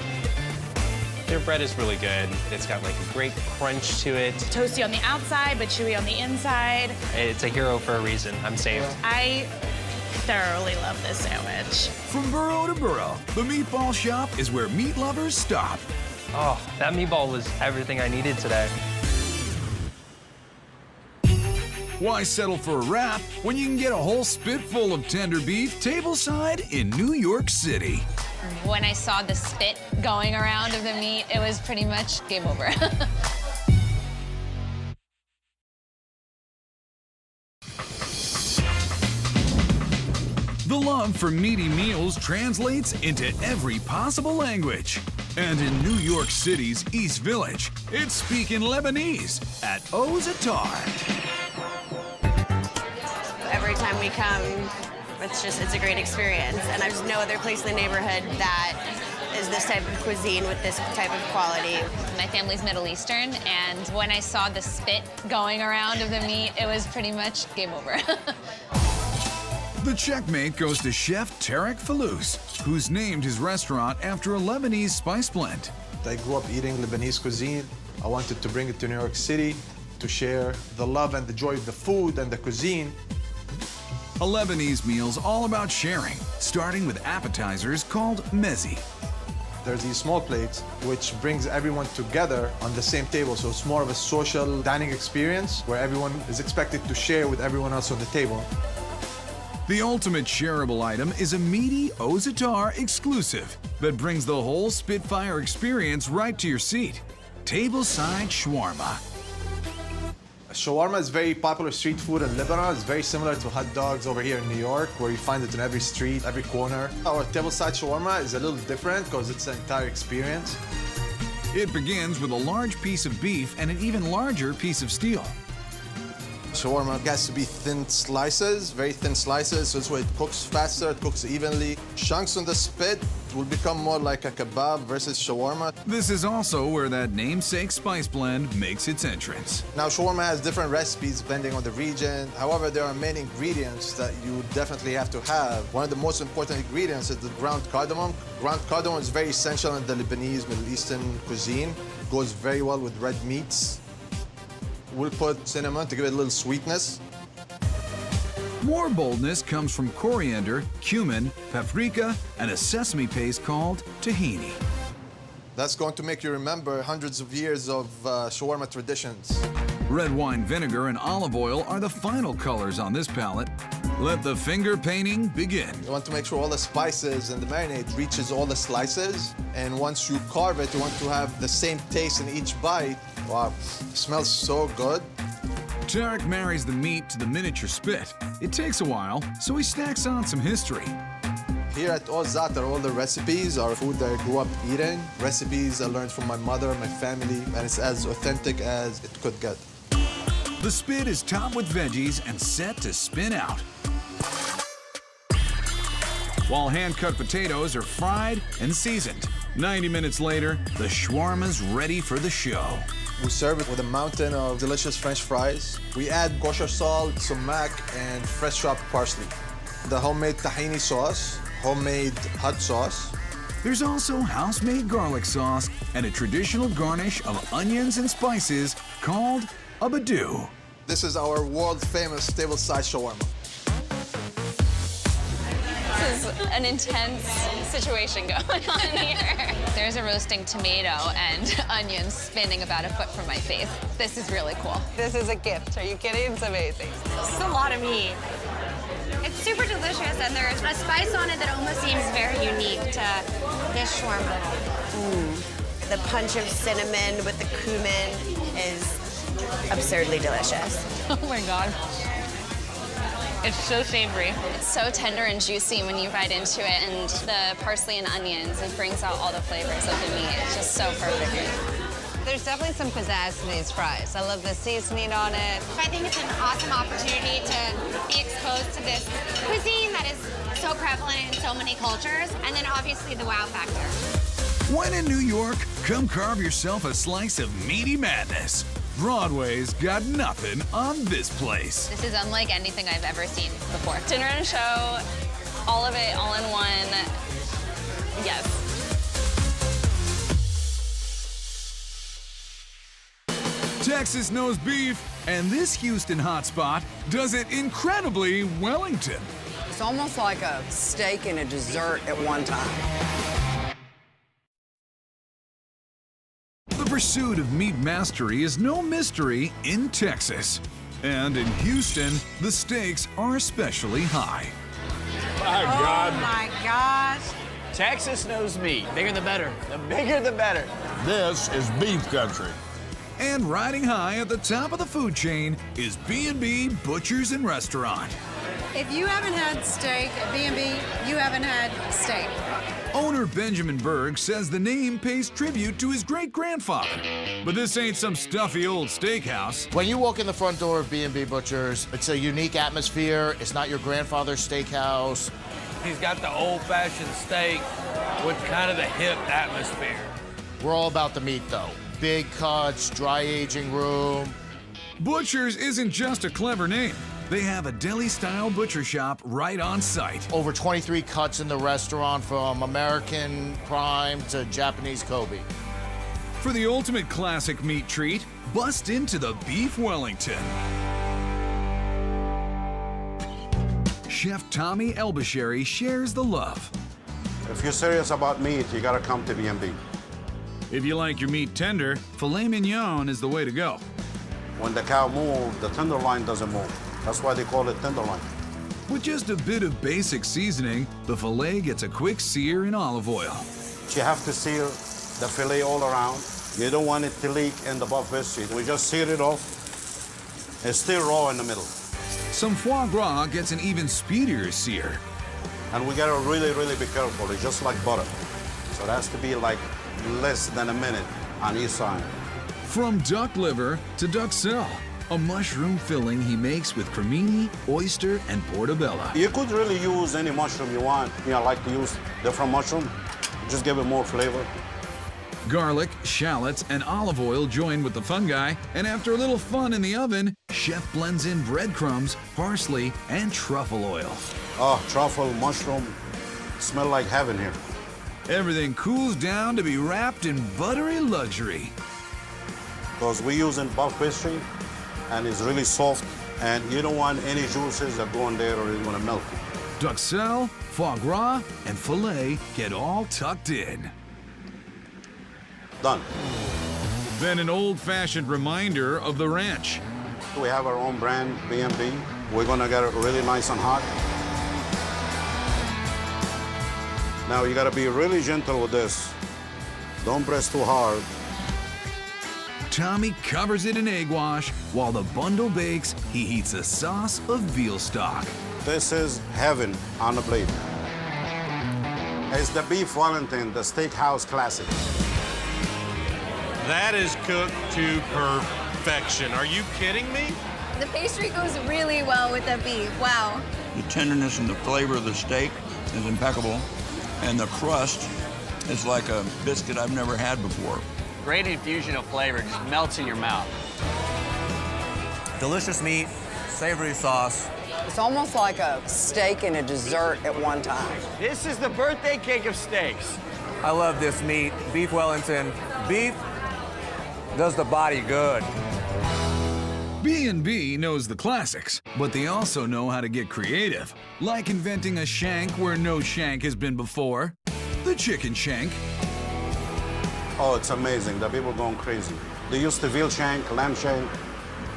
Their bread is really good. It's got like a great crunch to it. Toasty on the outside, but chewy on the inside. It's a hero for a reason. I'm saved. I thoroughly love this sandwich. From borough to borough, the Meatball Shop is where meat lovers stop. Oh, that meatball was everything I needed today. Why settle for a wrap when you can get a whole spit full of tender beef tableside in New York City? When I saw the spit going around of the meat, it was pretty much game over. The love for meaty meals translates into every possible language. And in New York City's East Village, it's speaking Lebanese at Ozatar. time we come, it's a great experience. And there's no other place in the neighborhood that is this type of cuisine with this type of quality. My family's Middle Eastern, and when I saw the spit going around of the meat, it was pretty much game over. The checkmate goes to Chef Tarek Falouz, who's named his restaurant after a Lebanese spice blend. I grew up eating Lebanese cuisine. I wanted to bring it to New York City to share the love and the joy of the food and the cuisine. A Lebanese meal's all about sharing, starting with appetizers called mezi. There's these small plates which brings everyone together on the same table, so it's more of a social dining experience where everyone is expected to share with everyone else on the table. The ultimate shareable item is a meaty Ozatar exclusive that brings the whole Spitfire experience right to your seat. Tableside shawarma. Shawarma is very popular street food in Lebanon. It's very similar to hot dogs over here in New York, where you find it in every street, every corner. Our tableside shawarma is a little different because it's an entire experience. It begins with a large piece of beef and an even larger piece of steel. Shawarma has to be thin slices, very thin slices, so this way it cooks faster, it cooks evenly. Chunks on the spit will become more like a kebab versus shawarma. This is also where that namesake spice blend makes its entrance. Now, shawarma has different recipes depending on the region. However, there are many ingredients that you definitely have to have. One of the most important ingredients is the ground cardamom. Ground cardamom is very essential in the Lebanese, Middle Eastern cuisine. It goes very well with red meats. We'll put cinnamon to give it a little sweetness. More boldness comes from coriander, cumin, paprika, and a sesame paste called tahini. That's going to make you remember hundreds of years of shawarma traditions. Red wine vinegar and olive oil are the final colors on this palette. Let the finger painting begin. You want to make sure all the spices and the marinade reaches all the slices. And once you carve it, you want to have the same taste in each bite. Wow, it smells so good. Tarek marries the meat to the miniature spit. It takes a while, so he stacks on some history. Here at Ozatar, all the recipes are food that I grew up eating. Recipes I learned from my mother, my family, and it's as authentic as it could get. The spit is topped with veggies and set to spin out. While hand-cut potatoes are fried and seasoned. 90 minutes later, the shawarma's ready for the show. We serve it with a mountain of delicious French fries. We add kosher salt, sumac, and fresh chopped parsley. The homemade tahini sauce, homemade hot sauce. There's also house-made garlic sauce and a traditional garnish of onions and spices called a badoo. This is our world-famous tableside shawarma. This is an intense situation going on here. There's a roasting tomato and onions spinning about a foot from my face. This is really cool. This is a gift. Are you kidding? It's amazing. This is a lot of meat. It's super delicious, and there's a spice on it that almost seems very unique to this shawarma. The punch of cinnamon with the cumin is absurdly delicious. Oh my God. It's so savory. It's so tender and juicy when you bite into it, and the parsley and onions, it brings out all the flavors of the meat. It's just so perfect. There's definitely some pizzazz to these fries. I love the seasoning on it. I think it's an awesome opportunity to be exposed to this cuisine that is so prevalent in so many cultures, and then obviously the wow factor. When in New York, come carve yourself a slice of meaty madness. Broadway's got nothing on this place. This is unlike anything I've ever seen before. Dinner and show, all of it, all in one. Yes. Texas knows beef, and this Houston hotspot does it incredibly Wellington. It's almost like a steak and a dessert at one time. The pursuit of meat mastery is no mystery in Texas. And in Houston, the stakes are especially high. My God. Oh my gosh. Texas knows meat. Bigger the better. The bigger the better. This is beef country. And riding high at the top of the food chain is B&B Butchers and Restaurant. If you haven't had steak at B&B, you haven't had steak. Owner Benjamin Berg says the name pays tribute to his great-grandfather. But this ain't some stuffy old steakhouse. When you walk in the front door of B&B Butchers, it's a unique atmosphere. It's not your grandfather's steakhouse. He's got the old-fashioned steak with kind of the hip atmosphere. We're all about the meat, though. Big cuts, dry aging room. Butchers isn't just a clever name. They have a deli-style butcher shop right on site. Over 23 cuts in the restaurant, from American prime to Japanese Kobe. For the ultimate classic meat treat, bust into the Beef Wellington. Chef Tommy Elbashary shares the love. If you're serious about meat, you gotta come to B&B. If you like your meat tender, filet mignon is the way to go. When the cow moves, the tenderloin doesn't move. That's why they call it tenderloin. With just a bit of basic seasoning, the filet gets a quick sear in olive oil. You have to sear the filet all around. You don't want it to leak in the buff biscuit. We just sear it off. It's still raw in the middle. Some foie gras gets an even speedier sear. And we gotta really, really be careful. It's just like butter. So it has to be like less than a minute on each side. From duck liver to duxelle, a mushroom filling he makes with cremini, oyster, and portobello. You could really use any mushroom you want. You know, I like to use different mushroom. Just give it more flavor. Garlic, shallots, and olive oil join with the fungi, and after a little fun in the oven, chef blends in breadcrumbs, parsley, and truffle oil. Oh, truffle, mushroom, smell like heaven here. Everything cools down to be wrapped in buttery luxury. Because we're using buff pastry, and it's really soft, and you don't want any juices that go in there or it's gonna melt. Duxelle, foie gras, and filet get all tucked in. Done. Then an old-fashioned reminder of the ranch. We have our own brand, B&B. We're gonna get it really nice and hot. Now you gotta be really gentle with this. Don't press too hard. Tommy covers it in egg wash. While the bundle bakes, he heats a sauce of veal stock. This is heaven on the plate. It's the Beef Wellington, the steakhouse classic. That is cooked to perfection. Are you kidding me? The pastry goes really well with the beef. Wow. The tenderness and the flavor of the steak is impeccable, and the crust is like a biscuit I've never had before. Great infusion of flavor, just melts in your mouth. Delicious meat, savory sauce. It's almost like a steak and a dessert at one time. This is the birthday cake of steaks. I love this meat, Beef Wellington. Beef does the body good. B&B knows the classics, but they also know how to get creative, like inventing a shank where no shank has been before, the chicken shank. Oh, it's amazing. The people going crazy. They used the veal shank, lamb shank,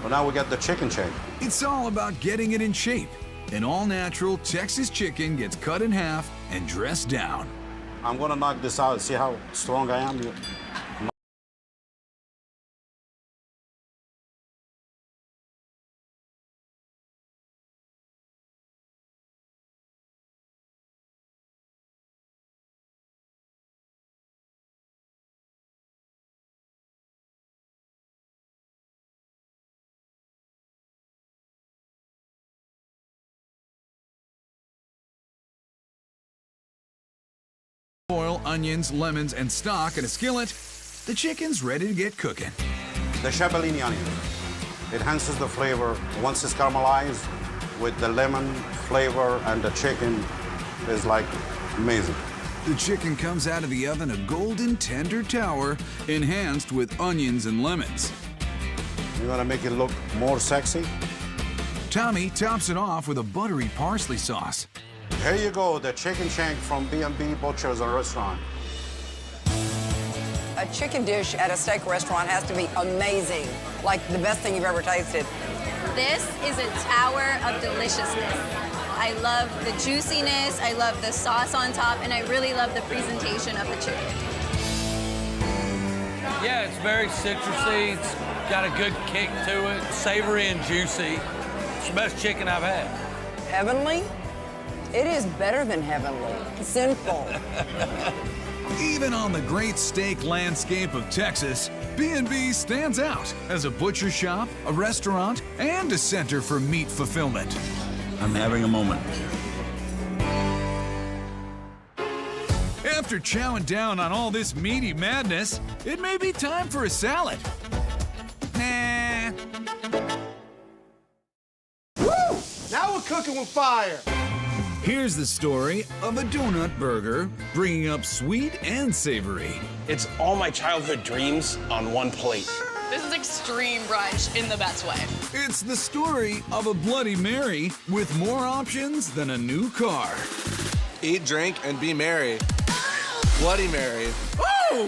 but now we got the chicken shank. It's all about getting it in shape. An all-natural Texas chicken gets cut in half and dressed down. I'm gonna knock this out. See how strong I am? Oil, onions, lemons, and stock in a skillet. The chicken's ready to get cooking. The chabellini onion. It enhances the flavor. Once it's caramelized with the lemon flavor, and the chicken is like amazing. The chicken comes out of the oven a golden tender tower, enhanced with onions and lemons. You're gonna make it look more sexy. Tommy tops it off with a buttery parsley sauce. Here you go, the chicken shank from B&B Butchers and Restaurant. A chicken dish at a steak restaurant has to be amazing, like the best thing you've ever tasted. This is a tower of deliciousness. I love the juiciness, I love the sauce on top, and I really love the presentation of the chicken. Yeah, it's very citrusy. It's got a good kick to it, savory and juicy. It's the best chicken I've had. Heavenly? It is better than heavenly. Simple. Even on the great steak landscape of Texas, B&B stands out as a butcher shop, a restaurant, and a center for meat fulfillment. I'm having a moment. After chowing down on all this meaty madness, it may be time for a salad. Nah. Woo! Now we're cooking with fire. Here's the story of a donut burger, bringing up sweet and savory. It's all my childhood dreams on one plate. This is extreme brunch in the best way. It's the story of a Bloody Mary with more options than a new car. Eat, drink, and be merry. Bloody Mary. Ooh,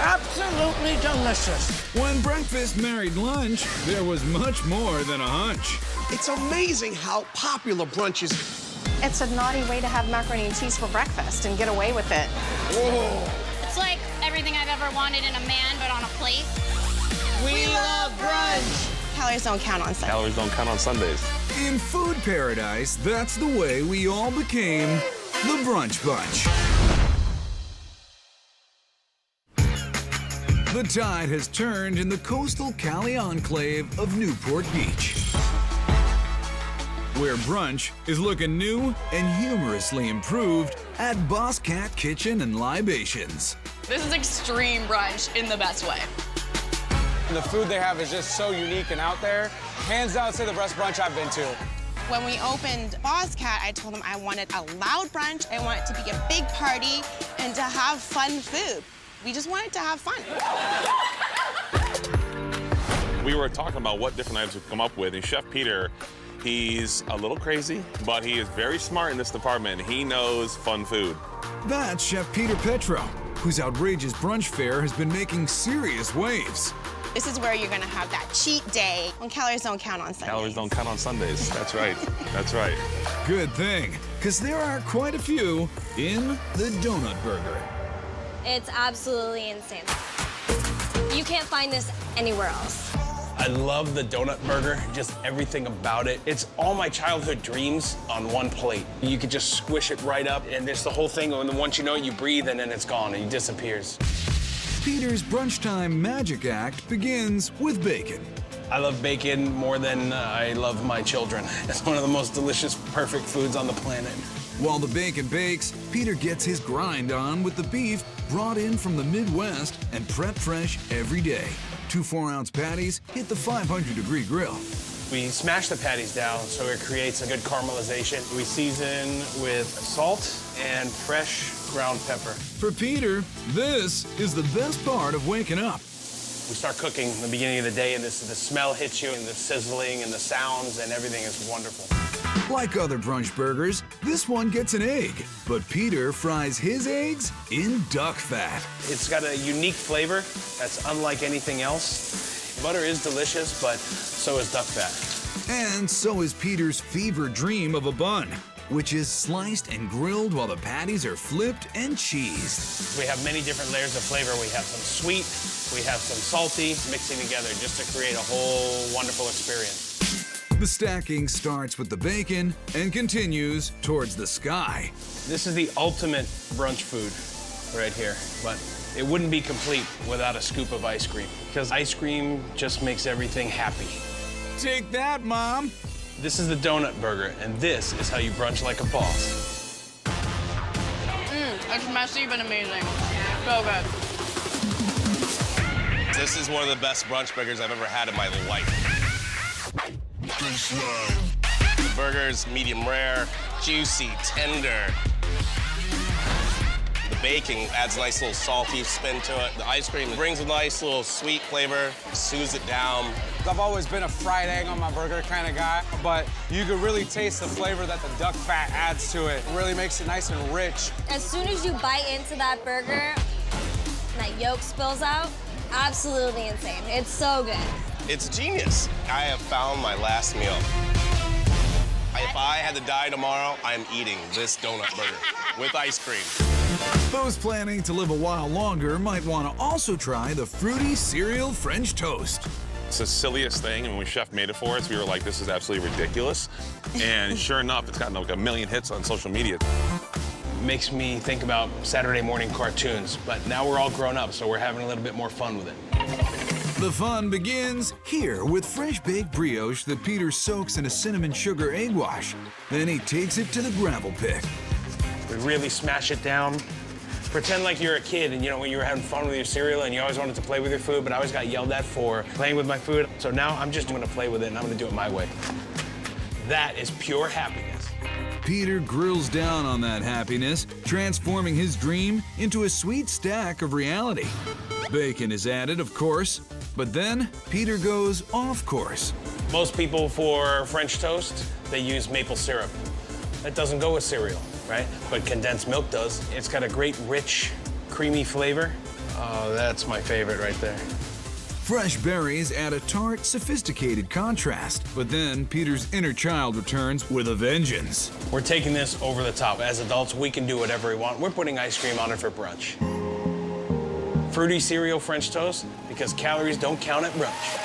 absolutely delicious. When breakfast married lunch, there was much more than a hunch. It's amazing how popular brunch is. It's a naughty way to have macaroni and cheese for breakfast and get away with it. Whoa. It's like everything I've ever wanted in a man, but on a plate. We love brunch. Calories don't count on Sundays. Calories don't count on Sundays. In food paradise, that's the way we all became the Brunch Bunch. The tide has turned in the coastal Cali enclave of Newport Beach, where brunch is looking new and humorously improved at Bosscat Kitchen and Libations. This is extreme brunch in the best way. The food they have is just so unique and out there. Hands down, say the best brunch I've been to. When we opened Bosscat, I told them I wanted a loud brunch, I want it to be a big party, and to have fun food. We just wanted to have fun. We were talking about what different items we've come up with, and Chef Peter, he's a little crazy, but he is very smart in this department. He knows fun food. That's Chef Peter Petro, whose outrageous brunch fare has been making serious waves. This is where you're gonna have that cheat day when calories don't count on Sundays. Calories don't count on Sundays. That's right. That's right. Good thing, because there are quite a few in the donut burger. It's absolutely insane. You can't find this anywhere else. I love the donut burger, just everything about it. It's all my childhood dreams on one plate. You could just squish it right up, and there's the whole thing, and then once you know it, you breathe, and then it's gone, and it disappears. Peter's brunchtime magic act begins with bacon. I love bacon more than I love my children. It's one of the most delicious, perfect foods on the planet. While the bacon bakes, Peter gets his grind on with the beef brought in from the Midwest and prepped fresh every day. 2 4-ounce patties hit the 500-degree grill. We smash the patties down so it creates a good caramelization. We season with salt and fresh ground pepper. For Peter, this is the best part of waking up. We start cooking in the beginning of the day, and the smell hits you, and the sizzling and the sounds, and everything is wonderful. Like other brunch burgers, this one gets an egg, but Peter fries his eggs in duck fat. It's got a unique flavor that's unlike anything else. Butter is delicious, but so is duck fat. And so is Peter's fever dream of a bun, which is sliced and grilled while the patties are flipped and cheesed. We have many different layers of flavor. We have some sweet, we have some salty, mixing together just to create a whole wonderful experience. The stacking starts with the bacon and continues towards the sky. This is the ultimate brunch food right here, but it wouldn't be complete without a scoop of ice cream, because ice cream just makes everything happy. Take that, Mom. This is the donut burger, and this is how you brunch like a boss. It's messy but amazing. So good. This is one of the best brunch burgers I've ever had in my life. The burger's medium rare, juicy, tender. The bacon adds a nice little salty spin to it. The ice cream brings a nice little sweet flavor, soothes it down. I've always been a fried egg on my burger kind of guy, but you can really taste the flavor that the duck fat adds to it. It really makes it nice and rich. As soon as you bite into that burger, that yolk spills out, absolutely insane. It's so good. It's genius. I have found my last meal. If I had to die tomorrow, I'm eating this donut burger with ice cream. Those planning to live a while longer might want to also try the fruity cereal French toast. It's the silliest thing, and when Chef made it for us, we were like, this is absolutely ridiculous. And sure enough, it's gotten like 1 million hits on social media. Makes me think about Saturday morning cartoons, but now we're all grown up, so we're having a little bit more fun with it. The fun begins here with fresh baked brioche that Peter soaks in a cinnamon sugar egg wash. Then he takes it to the gravel pit. We really smash it down. Pretend like you're a kid and, you know, when you were having fun with your cereal and you always wanted to play with your food, but I always got yelled at for playing with my food. So now I'm just gonna play with it and I'm gonna do it my way. That is pure happiness. Peter grills down on that happiness, transforming his dream into a sweet stack of reality. Bacon is added, of course, but then Peter goes off course. Most people for French toast, they use maple syrup. That doesn't go with cereal, right? But condensed milk does. It's got a great, rich, creamy flavor. Oh, that's my favorite right there. Fresh berries add a tart, sophisticated contrast, but then Peter's inner child returns with a vengeance. We're taking this over the top. As adults, we can do whatever we want. We're putting ice cream on it for brunch. Fruity cereal French toast, because calories don't count at brunch.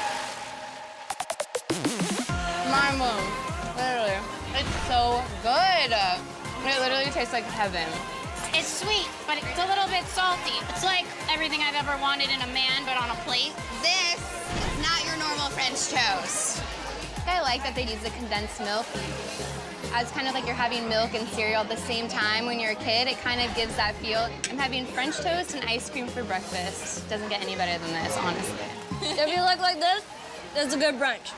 Mind blown, literally. It's so good. It literally tastes like heaven. It's sweet, but it's a little bit salty. It's like everything I've ever wanted in a man, but on a plate. This is not your normal French toast. I like that they use the condensed milk. As kind of like you're having milk and cereal at the same time when you're a kid, it kind of gives that feel. I'm having French toast and ice cream for breakfast. Doesn't get any better than this, honestly. If you look like this, that's a good brunch.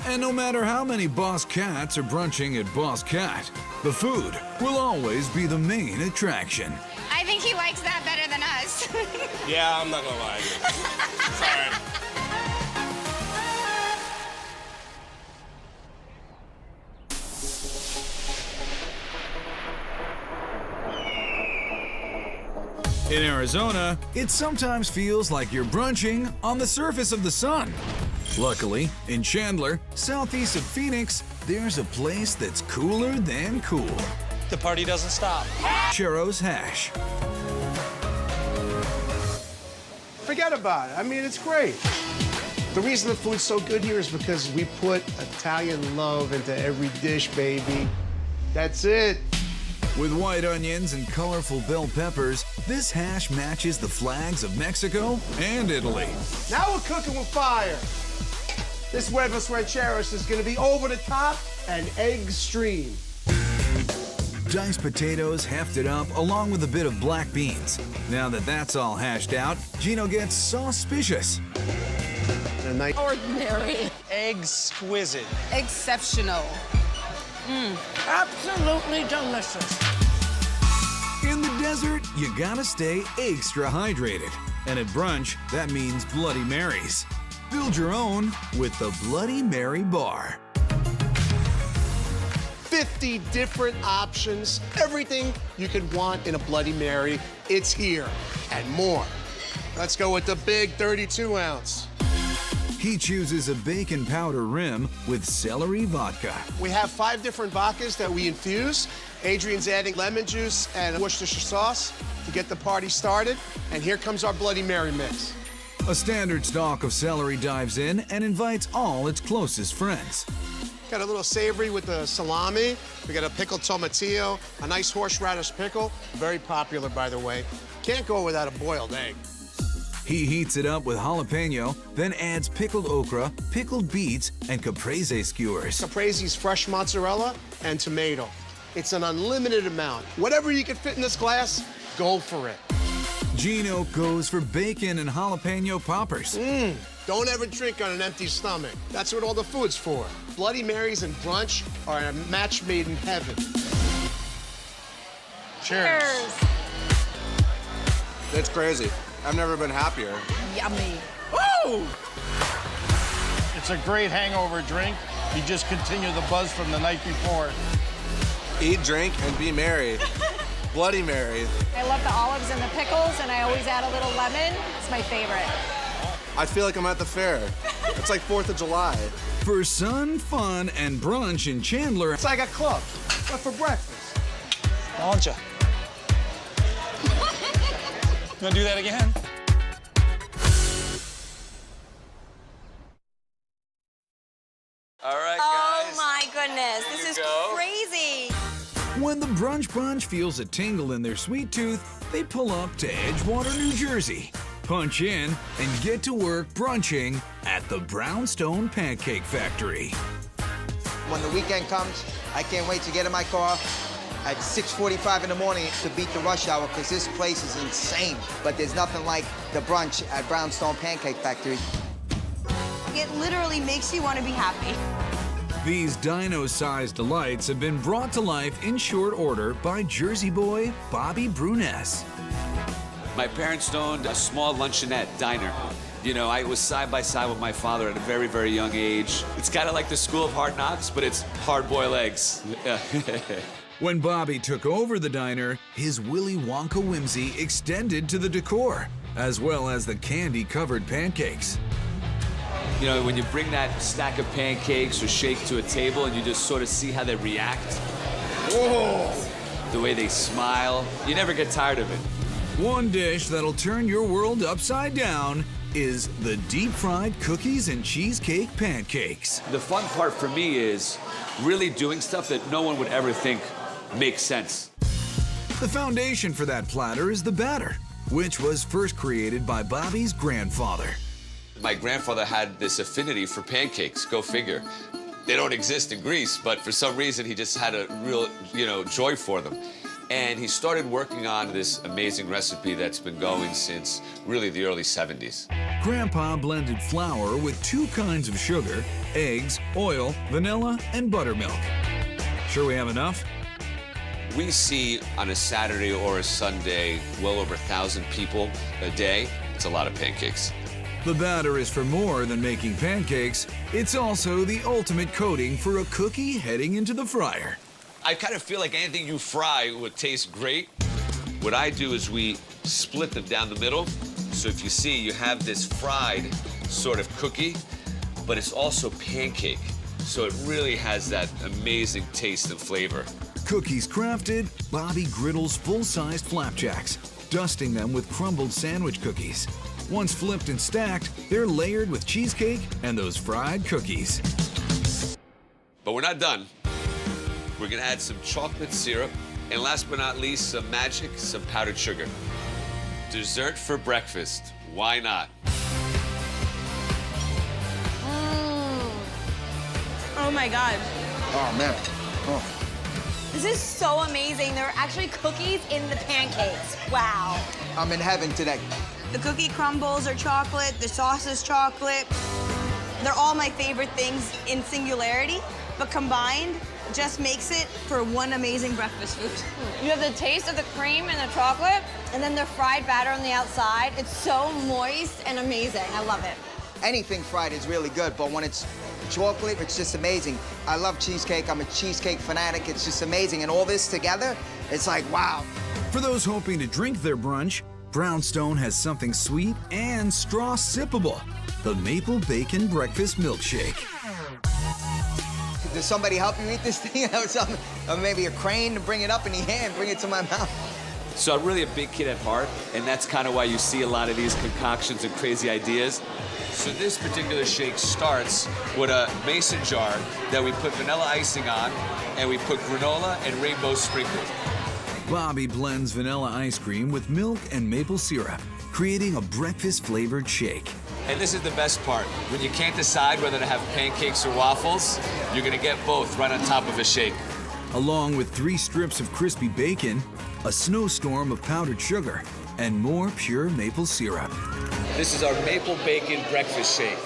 And no matter how many Bosscats are brunching at Bosscat, the food will always be the main attraction. I think he likes that better than us. Yeah, I'm not gonna lie. Sorry. In Arizona, it sometimes feels like you're brunching on the surface of the sun. Luckily, in Chandler, southeast of Phoenix, there's a place that's cooler than cool. The party doesn't stop. Churros Hash. Forget about it. I mean, it's great. The reason the food's so good here is because we put Italian love into every dish, baby. That's it. With white onions and colorful bell peppers, this hash matches the flags of Mexico and Italy. Now we're cooking with fire. This huevos rancheros is gonna be over the top and extreme. Diced potatoes hefted up along with a bit of black beans. Now that that's all hashed out, Gino gets sauspicious. Ordinary. Exquisite. Exceptional. Absolutely delicious. In the desert, you gotta stay extra hydrated. And at brunch, that means Bloody Marys. Build your own with the Bloody Mary Bar. 50 different options, everything you could want in a Bloody Mary, it's here, and more. Let's go with the big 32 ounce. He chooses a bacon powder rim with celery vodka. We have 5 different vodkas that we infuse. Adrian's adding lemon juice and Worcestershire sauce to get the party started. And here comes our Bloody Mary mix. A standard stalk of celery dives in and invites all its closest friends. Got a little savory with the salami. We got a pickled tomatillo, a nice horseradish pickle. Very popular, by the way. Can't go without a boiled egg. He heats it up with jalapeno, then adds pickled okra, pickled beets, and caprese skewers. Caprese's fresh mozzarella and tomato. It's an unlimited amount. Whatever you can fit in this glass, go for it. Gino goes for bacon and jalapeno poppers. Don't ever drink on an empty stomach. That's what all the food's for. Bloody Marys and brunch are a match made in heaven. Cheers. It's crazy. I've never been happier. Yummy. Woo! It's a great hangover drink. You just continue the buzz from the night before. Eat, drink, and be merry. Bloody Mary. I love the olives and the pickles, and I always add a little lemon. It's my favorite. I feel like I'm at the fair. It's like 4th of July. For sun, fun, and brunch in Chandler. It's like a club, but for breakfast. Mangia. You wanna do that again? When the brunch bunch feels a tingle in their sweet tooth, they pull up to Edgewater, New Jersey. Punch in and get to work brunching at the Brownstone Pancake Factory. When the weekend comes, I can't wait to get in my car at 6:45 in the morning to beat the rush hour because this place is insane. But there's nothing like the brunch at Brownstone Pancake Factory. It literally makes you want to be happy. These dino-sized delights have been brought to life in short order by Jersey boy Bobby Bruness. My parents owned a small luncheonette diner. You know, I was side by side with my father at a very, very young age. It's kind of like the School of Hard Knocks, but it's hard-boiled eggs. When Bobby took over the diner, his Willy Wonka whimsy extended to the decor, as well as the candy-covered pancakes. You know, when you bring that stack of pancakes or shake to a table and you just sort of see how they react, the way they smile, you never get tired of it. One dish that'll turn your world upside down is the deep-fried cookies and cheesecake pancakes. The fun part for me is really doing stuff that no one would ever think makes sense. The foundation for that platter is the batter, which was first created by Bobby's grandfather. My grandfather had this affinity for pancakes, go figure. They don't exist in Greece, but for some reason he just had a real, joy for them. And he started working on this amazing recipe that's been going since really the early 70s. Grandpa blended flour with 2 kinds of sugar, eggs, oil, vanilla, and buttermilk. Sure we have enough? We see on a Saturday or a Sunday well over 1,000 people a day. It's a lot of pancakes. The batter is for more than making pancakes. It's also the ultimate coating for a cookie heading into the fryer. I kind of feel like anything you fry would taste great. What I do is we split them down the middle. So if you see, you have this fried sort of cookie, but it's also pancake. So it really has that amazing taste and flavor. Cookies crafted, Bobby griddles full-sized flapjacks, dusting them with crumbled sandwich cookies. Once flipped and stacked, they're layered with cheesecake and those fried cookies. But we're not done. We're gonna add some chocolate syrup, and last but not least, some magic, some powdered sugar. Dessert for breakfast, why not? Oh my God. Oh, man. Oh. This is so amazing. There are actually cookies in the pancakes. Wow. I'm in heaven today. The cookie crumbles are chocolate, the sauce is chocolate. They're all my favorite things in singularity, but combined just makes it for one amazing breakfast food. You have the taste of the cream and the chocolate, and then the fried batter on the outside. It's so moist and amazing. I love it. Anything fried is really good, but when it's chocolate, it's just amazing. I love cheesecake. I'm a cheesecake fanatic. It's just amazing. And all this together, it's like, wow. For those hoping to drink their brunch, Brownstone has something sweet and straw sippable, the Maple Bacon Breakfast Milkshake. Does somebody help you eat this thing? Or maybe a crane to bring it up in the hand, bring it to my mouth. So I'm really a big kid at heart, and that's kind of why you see a lot of these concoctions and crazy ideas. So this particular shake starts with a mason jar that we put vanilla icing on, and we put granola and rainbow sprinkles. Bobby blends vanilla ice cream with milk and maple syrup, creating a breakfast-flavored shake. And this is the best part. When you can't decide whether to have pancakes or waffles, you're gonna get both right on top of a shake. Along with 3 strips of crispy bacon, a snowstorm of powdered sugar, and more pure maple syrup. This is our maple bacon breakfast shake.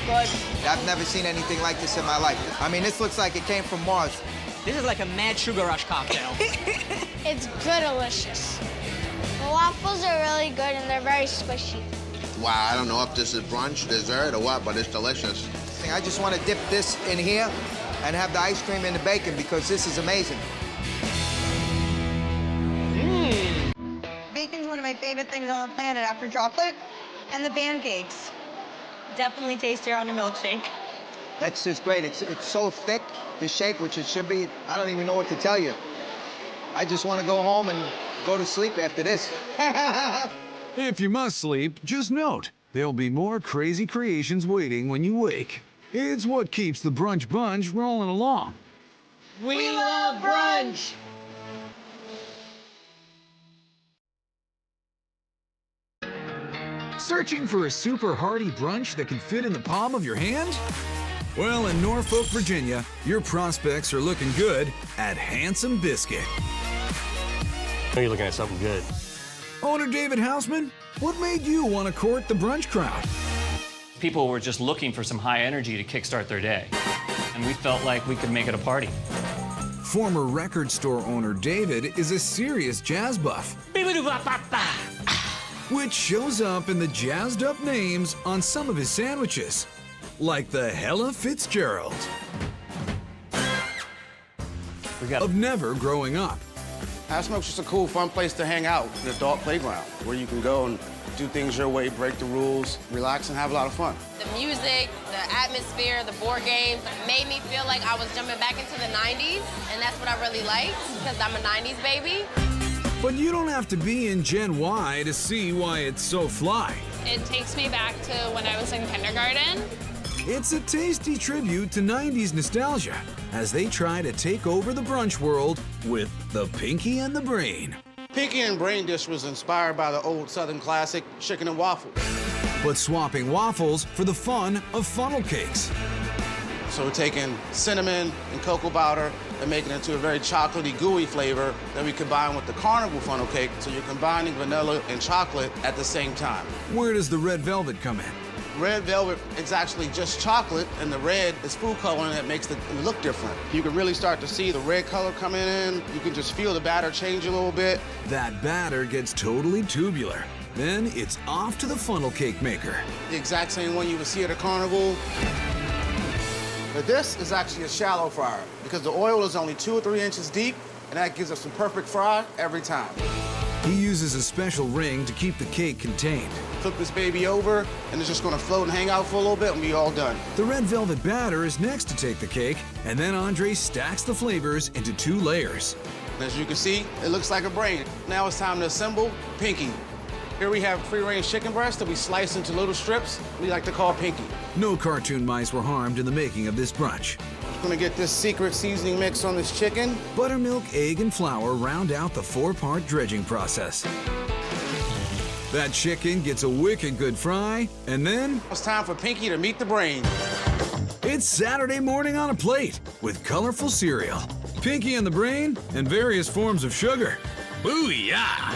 Good. I've never seen anything like this in my life. I mean, this looks like it came from Mars. This is like a mad sugar rush cocktail. It's good, delicious. The waffles are really good and they're very squishy. Wow, I don't know if this is brunch, dessert, or what, but it's delicious. I just want to dip this in here and have the ice cream and the bacon because this is amazing. Bacon's one of my favorite things on the planet after chocolate and the pancakes. Definitely tastier on a milkshake. That's just great. It's so thick, the shake, which it should be. I don't even know what to tell you. I just want to go home and go to sleep after this. If you must sleep, just note, there'll be more crazy creations waiting when you wake. It's what keeps the brunch bunch rolling along. We love brunch! Searching for a super hearty brunch that can fit in the palm of your hand? Well, in Norfolk, Virginia, your prospects are looking good at Handsome Biscuit. You're looking at something good. Owner David Hausman, what made you want to court the brunch crowd? People were just looking for some high energy to kickstart their day, and we felt like we could make it a party. Former record store owner David is a serious jazz buff, which shows up in the jazzed up names on some of his sandwiches, like the Hella Fitzgerald of never growing up. Halfmoke's just a cool, fun place to hang out, an adult playground where you can go and do things your way, break the rules, relax, and have a lot of fun. The music, the atmosphere, the board games made me feel like I was jumping back into the 90s, and that's what I really liked, because I'm a 90s baby. But you don't have to be in Gen Y to see why it's so fly. It takes me back to when I was in kindergarten. It's a tasty tribute to 90s nostalgia as they try to take over the brunch world with the Pinky and the Brain. Pinky and Brain dish was inspired by the old Southern classic chicken and waffles. But swapping waffles for the fun of funnel cakes. So we're taking cinnamon and cocoa powder and making it into a very chocolatey, gooey flavor that we combine with the carnival funnel cake, so you're combining vanilla and chocolate at the same time. Where does the red velvet come in? Red velvet is actually just chocolate, and the red is food coloring that makes it look different. You can really start to see the red color coming in. You can just feel the batter change a little bit. That batter gets totally tubular. Then it's off to the funnel cake maker. The exact same one you would see at a carnival. But this is actually a shallow fryer because the oil is only 2 or 3 inches deep, and that gives us a perfect fry every time. He uses a special ring to keep the cake contained. Flip this baby over, and it's just gonna float and hang out for a little bit and be all done. The red velvet batter is next to take the cake, and then Andre stacks the flavors into 2 layers. And as you can see, it looks like a brain. Now it's time to assemble Pinky. Here we have free-range chicken breast that we slice into little strips we like to call Pinky. No cartoon mice were harmed in the making of this brunch. I'm gonna get this secret seasoning mix on this chicken. Buttermilk, egg, and flour round out the 4-part dredging process. That chicken gets a wicked good fry, and then it's time for Pinky to meet the brain. It's Saturday morning on a plate with colorful cereal, Pinky and the Brain, and various forms of sugar. Booyah!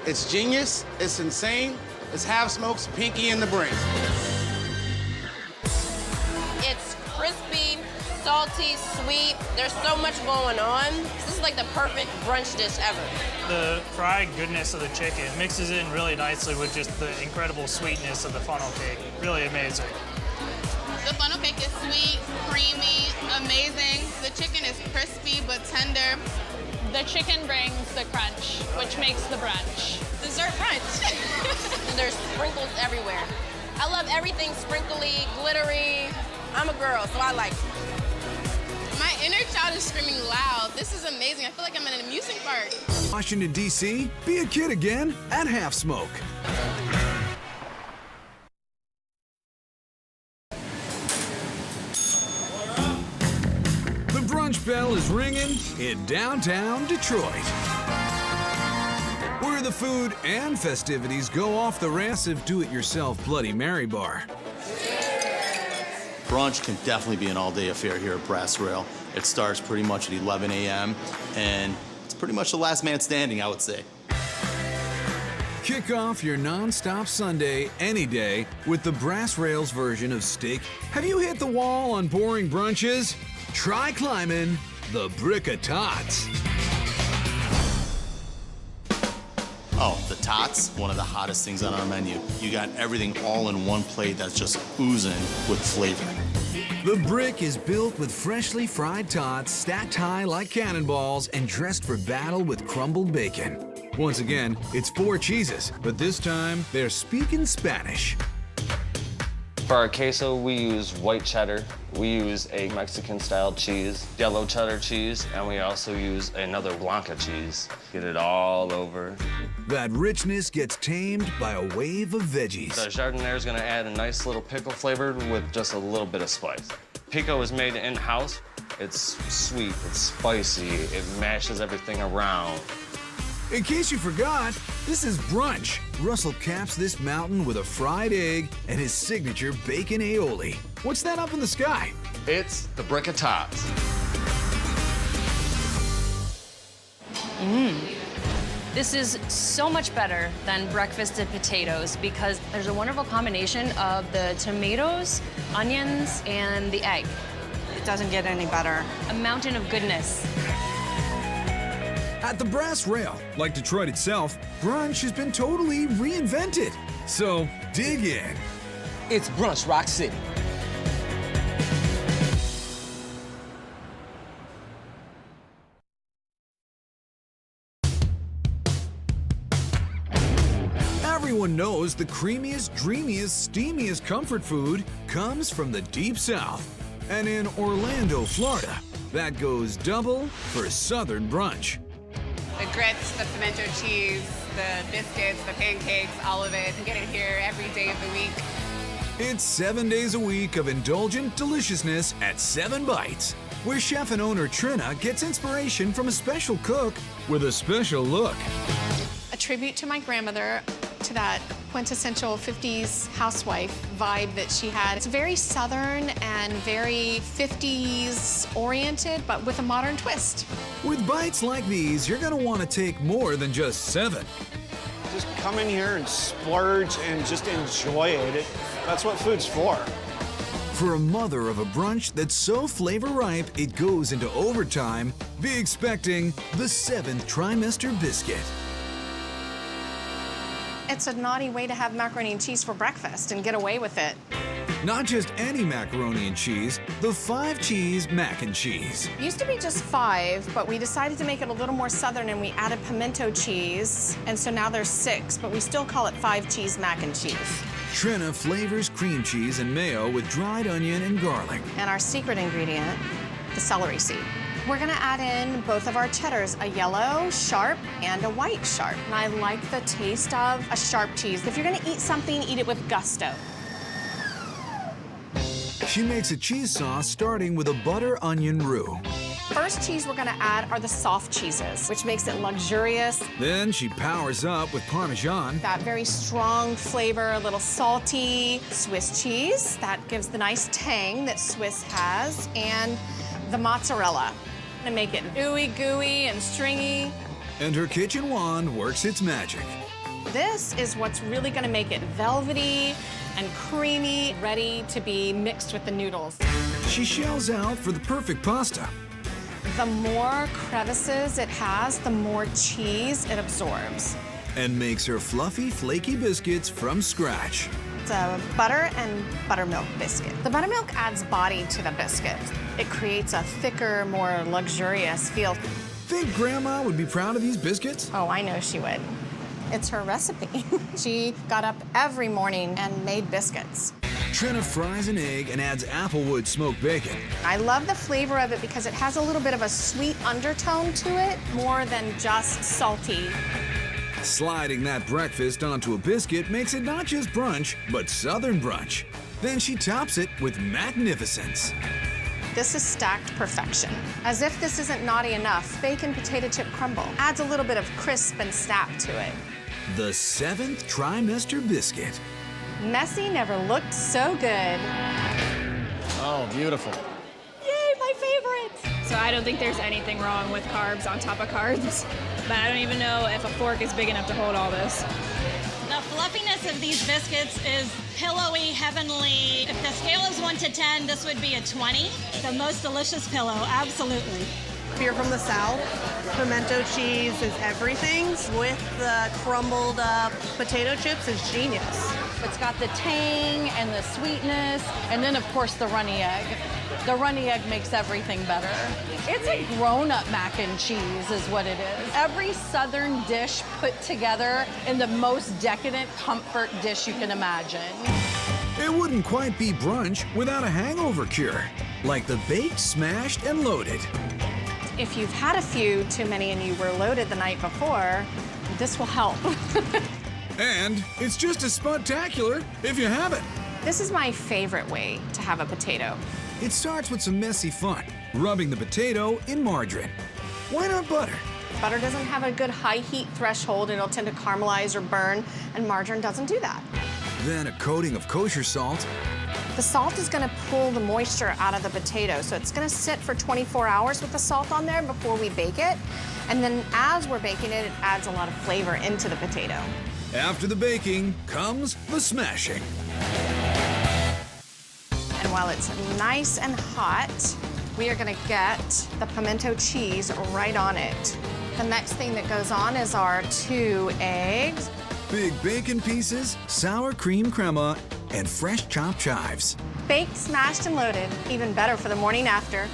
It's genius, it's insane, it's Halfmoke's Pinky and the Brain. It's crispy, salty, sweet. There's so much going on. This is like the perfect brunch dish ever. The fried goodness of the chicken mixes in really nicely with just the incredible sweetness of the funnel cake. Really amazing. The funnel cake is sweet, creamy, amazing. The chicken is crispy but tender. The chicken brings the crunch, which makes the brunch. Dessert brunch. There's sprinkles everywhere. I love everything sprinkly, glittery. I'm a girl, so I like it. My inner child is screaming loud. This is amazing. I feel like I'm in an amusement park. Washington, D.C., be a kid again at Halfmoke. The brunch bell is ringing in downtown Detroit, where the food and festivities go off the massive do-it-yourself Bloody Mary bar. Brunch can definitely be an all-day affair here at Brass Rail. It starts pretty much at 11 a.m., and it's pretty much the last man standing, I would say. Kick off your non-stop Sunday any day with the Brass Rail's version of steak. Have you hit the wall on boring brunches? Try climbing the Brick of Tots. Oh, the tots, one of the hottest things on our menu. You got everything all in one plate that's just oozing with flavor. The brick is built with freshly fried tots, stacked high like cannonballs, and dressed for battle with crumbled bacon. Once again, it's 4 cheeses, but this time they're speaking Spanish. For our queso, we use white cheddar. We use a Mexican-style cheese, yellow cheddar cheese, and we also use another Blanca cheese. Get it all over. That richness gets tamed by a wave of veggies. The jardiniere is gonna add a nice little pickle flavor with just a little bit of spice. Pico is made in-house. It's sweet, it's spicy, it mashes everything around. In case you forgot, this is brunch. Russell caps this mountain with a fried egg and his signature bacon aioli. What's that up in the sky? It's the brick of tots. This is so much better than breakfasted potatoes because there's a wonderful combination of the tomatoes, onions, and the egg. It doesn't get any better. A mountain of goodness. At the Brass Rail, like Detroit itself, brunch has been totally reinvented. So dig in. It's Brunch Rock City. Everyone knows the creamiest, dreamiest, steamiest comfort food comes from the Deep South. And in Orlando, Florida, that goes double for Southern brunch. The grits, the pimento cheese, the biscuits, the pancakes, all of it. You get it here every day of the week. It's 7 days a week of indulgent deliciousness at 7 Bites, where chef and owner Trina gets inspiration from a special cook with a special look. A tribute to my grandmother, to that quintessential 50s housewife vibe that she had. It's very Southern and very 50s oriented, but with a modern twist. With bites like these, you're gonna want to take more than just 7. Just come in here and splurge and just enjoy it. That's what food's for. For a mother of a brunch that's so flavor ripe it goes into overtime, be expecting the 7th trimester biscuit. It's a naughty way to have macaroni and cheese for breakfast and get away with it. Not just any macaroni and cheese, the 5-cheese mac and cheese. It used to be just 5, but we decided to make it a little more Southern and we added pimento cheese, and so now there's 6, but we still call it 5-cheese mac and cheese. Trina flavors cream cheese and mayo with dried onion and garlic. And our secret ingredient, the celery seed. We're gonna add in both of our cheddars, a yellow sharp and a white sharp. And I like the taste of a sharp cheese. If you're gonna eat something, eat it with gusto. She makes a cheese sauce starting with a butter onion roux. First cheese we're gonna add are the soft cheeses, which makes it luxurious. Then she powers up with Parmesan. That very strong flavor, a little salty Swiss cheese. That gives the nice tang that Swiss has. And the mozzarella to make it ooey gooey and stringy. And her kitchen wand works its magic. This is what's really gonna make it velvety and creamy, ready to be mixed with the noodles. She shells out for the perfect pasta. The more crevices it has, the more cheese it absorbs. And makes her fluffy, flaky biscuits from scratch. It's a butter and buttermilk biscuit. The buttermilk adds body to the biscuit. It creates a thicker, more luxurious feel. Think Grandma would be proud of these biscuits? Oh, I know she would. It's her recipe. She got up every morning and made biscuits. Trina fries an egg and adds applewood smoked bacon. I love the flavor of it because it has a little bit of a sweet undertone to it, more than just salty. Sliding that breakfast onto a biscuit makes it not just brunch, but Southern brunch. Then she tops it with magnificence. This is stacked perfection. As if this isn't naughty enough, bacon potato chip crumble adds a little bit of crisp and snap to it. The 7th trimester biscuit. Messy never looked so good. Oh, beautiful. Yay, my favorite! So I don't think there's anything wrong with carbs on top of carbs, but I don't even know if a fork is big enough to hold all this. The fluffiness of these biscuits is pillowy, heavenly. If the scale is 1 to 10, this would be a 20. The most delicious pillow, absolutely. If you're from the South, pimento cheese is everything. With the crumbled up potato chips is genius. It's got the tang and the sweetness, and then of course the runny egg. The runny egg makes everything better. It's a grown-up mac and cheese is what it is. Every Southern dish put together in the most decadent comfort dish you can imagine. It wouldn't quite be brunch without a hangover cure, like the baked, smashed, and loaded. If you've had a few too many and you were loaded the night before, this will help. And it's just as spectacular if you haven't. This is my favorite way to have a potato. It starts with some messy fun, rubbing the potato in margarine. Why not butter? Butter doesn't have a good high heat threshold. It'll tend to caramelize or burn, and margarine doesn't do that. Then a coating of kosher salt. The salt is gonna pull the moisture out of the potato, so it's gonna sit for 24 hours with the salt on there before we bake it. And then as we're baking it, it adds a lot of flavor into the potato. After the baking comes the smashing. And while it's nice and hot, we are gonna get the pimento cheese right on it. The next thing that goes on is our 2 eggs. Big bacon pieces, sour cream crema, and fresh chopped chives. Baked, smashed, and loaded. Even better for the morning after.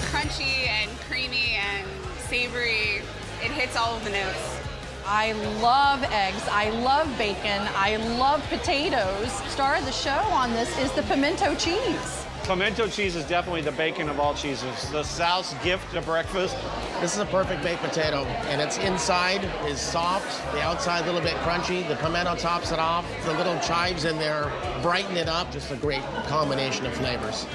Crunchy and creamy and savory. It hits all of the notes. I love eggs, I love bacon, I love potatoes. Star of the show on this is the pimento cheese. Pimento cheese is definitely the bacon of all cheeses. The South's gift to breakfast. This is a perfect baked potato, and its inside is soft, the outside a little bit crunchy. The pimento tops it off. The little chives in there brighten it up. Just a great combination of flavors.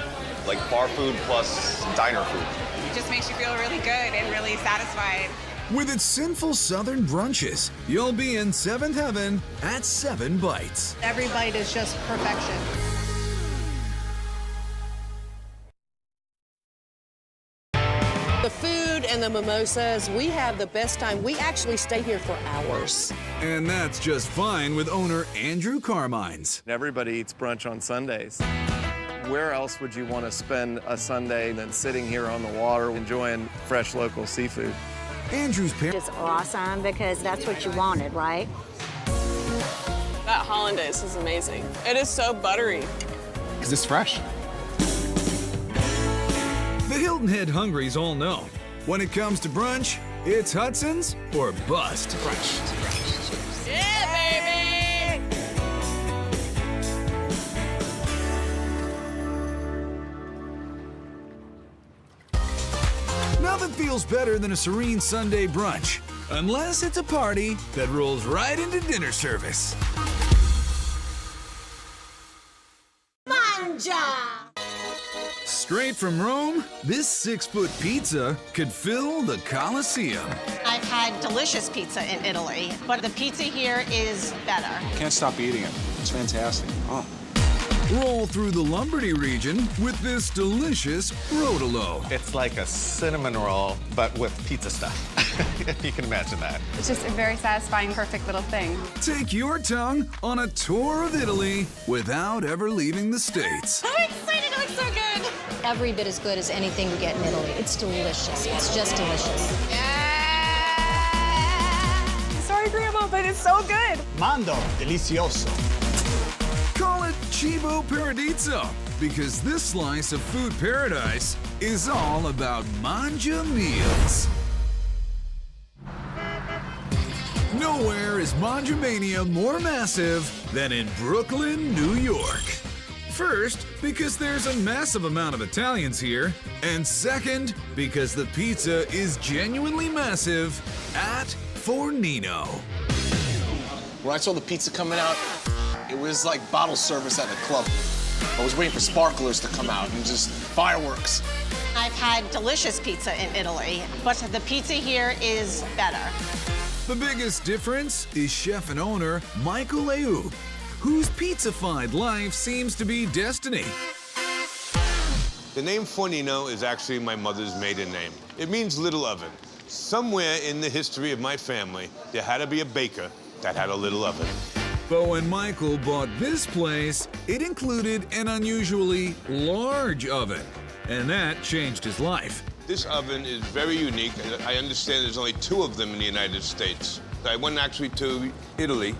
Like bar food plus diner food. It just makes you feel really good and really satisfied. With its sinful southern brunches, you'll be in seventh heaven at 7 bites. Every bite is just perfection. The food and the mimosas, we have the best time. We actually stay here for hours. And that's just fine with owner Andrew Carmines. Everybody eats brunch on Sundays. Where else would you want to spend a Sunday than sitting here on the water enjoying fresh local seafood? Andrew's parents. It's awesome because that's what you wanted, right? That hollandaise is amazing. It is so buttery. Is this fresh? The Hilton Head Hungries all know. When it comes to brunch, it's Hudson's or bust. Brunch. Yeah, baby! Nothing feels better than a serene Sunday brunch, unless it's a party that rolls right into dinner service. Mangia! Straight from Rome, this 6-foot pizza could fill the Colosseum. I've had delicious pizza in Italy, but the pizza here is better. Can't stop eating it. It's fantastic. Oh. Roll through the Lombardy region with this delicious rotolo. It's like a cinnamon roll, but with pizza stuff. If you can imagine that. It's just a very satisfying, perfect little thing. Take your tongue on a tour of Italy without ever leaving the States. I'm excited, it looks so good. Every bit as good as anything you get in Italy. It's delicious. It's just delicious. Sorry, Grandma, but it's so good. Mando, delicioso. Call it Cibo Paradiso, because this slice of food paradise is all about Mangia meals. Nowhere is Mangia Mania more massive than in Brooklyn, New York. First, because there's a massive amount of Italians here, and second, because the pizza is genuinely massive at Fornino. When I saw the pizza coming out, it was like bottle service at a club. I was waiting for sparklers to come out and just fireworks. I've had delicious pizza in Italy, but the pizza here is better. The biggest difference is chef and owner Michael Leou, whose pizza-fied life seems to be destiny. The name Fornino is actually my mother's maiden name. It means little oven. Somewhere in the history of my family, there had to be a baker that had a little oven. But when Michael bought this place, it included an unusually large oven, and that changed his life. This oven is very unique, and I understand there's only 2 of them in the United States. I went actually to Italy,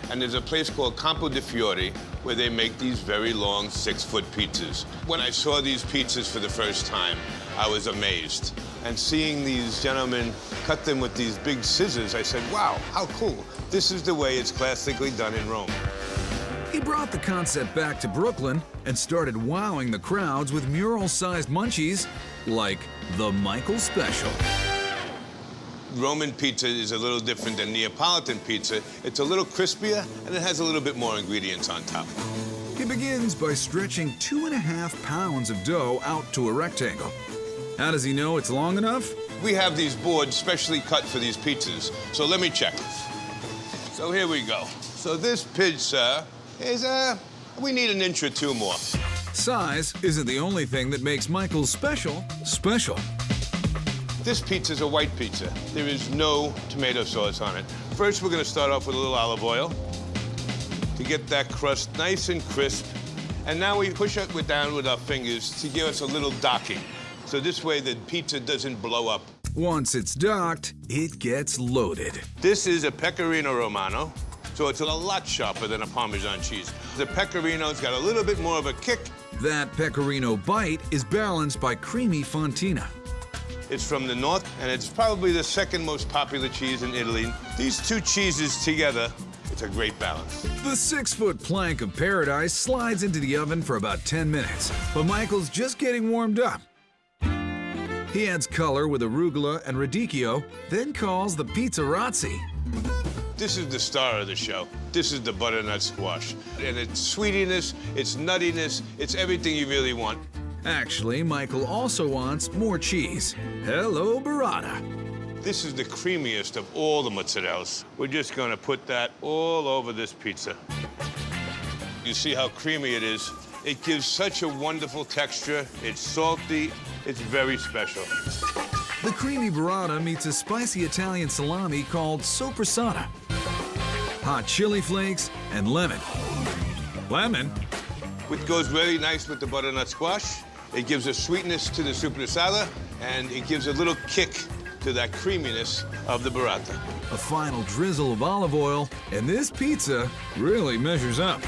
and there's a place called Campo di Fiori where they make these very long 6-foot pizzas. When I saw these pizzas for the first time, I was amazed. And seeing these gentlemen cut them with these big scissors, I said, wow, how cool. This is the way it's classically done in Rome. He brought the concept back to Brooklyn and started wowing the crowds with mural-sized munchies like the Michael Special. Roman pizza is a little different than Neapolitan pizza. It's a little crispier, and it has a little bit more ingredients on top. He begins by stretching 2.5 pounds of dough out to a rectangle. How does he know it's long enough? We have these boards specially cut for these pizzas, so let me check. So here we go. So this pizza is, we need an inch or two more. Size isn't the only thing that makes Michael's Special special. This pizza is a white pizza. There is no tomato sauce on it. First, we're gonna start off with a little olive oil to get that crust nice and crisp. And now we push it down with our fingers to give us a little docking. So this way the pizza doesn't blow up. Once it's docked, it gets loaded. This is a Pecorino Romano, so it's a lot sharper than a Parmesan cheese. The Pecorino's got a little bit more of a kick. That Pecorino bite is balanced by creamy fontina. It's from the north, and it's probably the second most popular cheese in Italy. These two cheeses together, it's a great balance. The 6-foot plank of paradise slides into the oven for about 10 minutes, but Michael's just getting warmed up. He adds color with arugula and radicchio, then calls the pizzarazzi. This is the star of the show. This is the butternut squash. And it's sweetiness, it's nuttiness, it's everything you really want. Actually, Michael also wants more cheese. Hello, burrata. This is the creamiest of all the mozzarellas. We're just gonna put that all over this pizza. You see how creamy it is? It gives such a wonderful texture. It's salty, it's very special. The creamy burrata meets a spicy Italian salami called soppressata. Hot chili flakes and lemon. Lemon? Which goes very nice with the butternut squash. It gives a sweetness to the soppressata, and it gives a little kick to that creaminess of the burrata. A final drizzle of olive oil, and this pizza really measures up.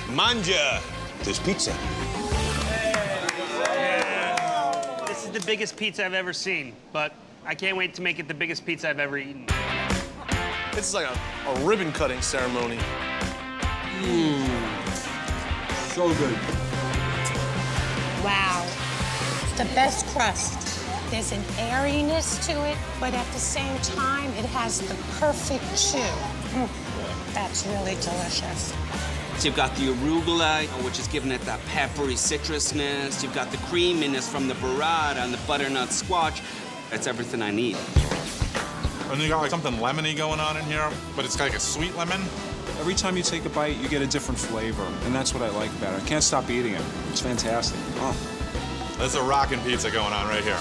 Mangia! This pizza. This is the biggest pizza I've ever seen, but I can't wait to make it the biggest pizza I've ever eaten. This is like a ribbon cutting ceremony. So good. Wow. It's the best crust. There's an airiness to it, but at the same time, it has the perfect chew. That's really delicious. So you've got the arugula, which is giving it that peppery citrusness. You've got the creaminess from the burrata and the butternut squash. That's everything I need. And you got like something lemony going on in here, but it's like a sweet lemon. Every time you take a bite, you get a different flavor, and that's what I like about it. I can't stop eating it. It's fantastic. Oh. There's a rockin' pizza going on right here.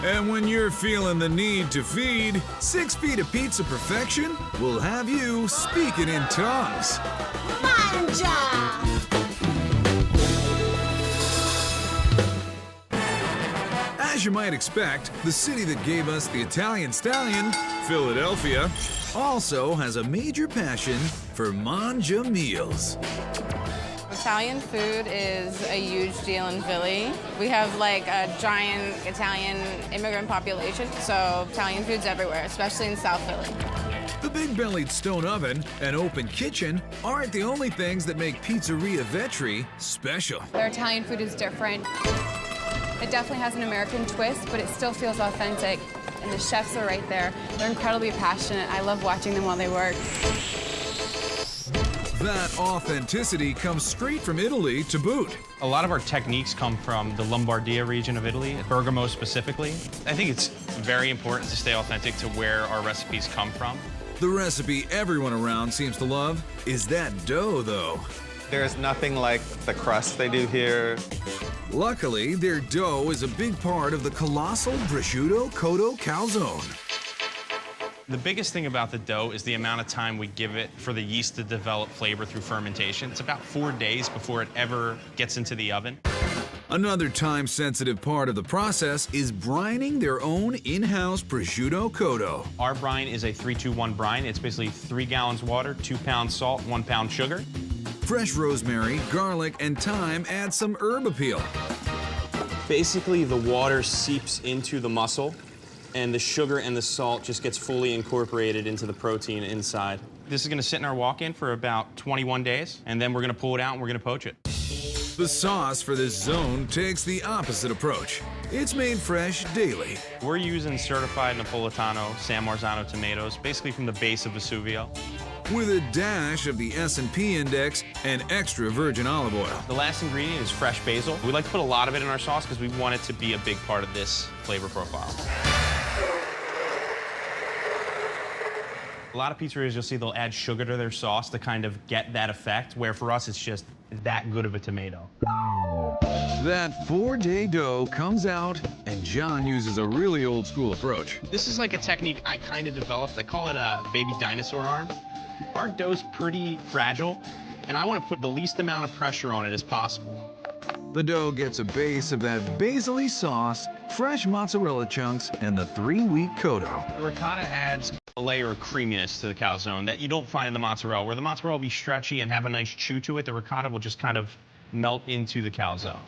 And when you're feeling the need to feed, 6 feet of pizza perfection will have you speaking in tongues. Mangia! As you might expect, the city that gave us the Italian stallion, Philadelphia, also has a major passion for Mangia meals. Italian food is a huge deal in Philly. We have like a giant Italian immigrant population, so Italian food's everywhere, especially in South Philly. The big-bellied stone oven and open kitchen aren't the only things that make Pizzeria Vetri special. Their Italian food is different. It definitely has an American twist, but it still feels authentic. And the chefs are right there. They're incredibly passionate. I love watching them while they work. That authenticity comes straight from Italy to boot. A lot of our techniques come from the Lombardia region of Italy, Bergamo specifically. I think it's very important to stay authentic to where our recipes come from. The recipe everyone around seems to love is that dough, though. There's nothing like the crust they do here. Luckily, their dough is a big part of the colossal prosciutto cotto calzone. The biggest thing about the dough is the amount of time we give it for the yeast to develop flavor through fermentation. It's about 4 days before it ever gets into the oven. Another time-sensitive part of the process is brining their own in-house prosciutto cotto. Our brine is a 3-2-1 brine. It's basically 3 gallons water, 2 pounds salt, 1 pound sugar. Fresh rosemary, garlic, and thyme add some herb appeal. Basically, the water seeps into the muscle, and the sugar and the salt just gets fully incorporated into the protein inside. This is gonna sit in our walk-in for about 21 days, and then we're gonna pull it out and we're gonna poach it. The sauce for this zone takes the opposite approach. It's made fresh daily. We're using certified Napolitano San Marzano tomatoes, basically from the base of Vesuvio. With a dash of the S&P index and extra virgin olive oil. The last ingredient is fresh basil. We like to put a lot of it in our sauce because we want it to be a big part of this flavor profile. A lot of pizzerias, you'll see they'll add sugar to their sauce to kind of get that effect, where for us, it's just that good of a tomato. That 4-day dough comes out, and John uses a really old school approach. This is like a technique I kind of developed. I call it a baby dinosaur arm. Our dough's pretty fragile, and I want to put the least amount of pressure on it as possible. The dough gets a base of that basil-y sauce, fresh mozzarella chunks, and the 3-week cotto. The ricotta adds a layer of creaminess to the calzone that you don't find in the mozzarella. Where the mozzarella will be stretchy and have a nice chew to it, the ricotta will just kind of melt into the calzone.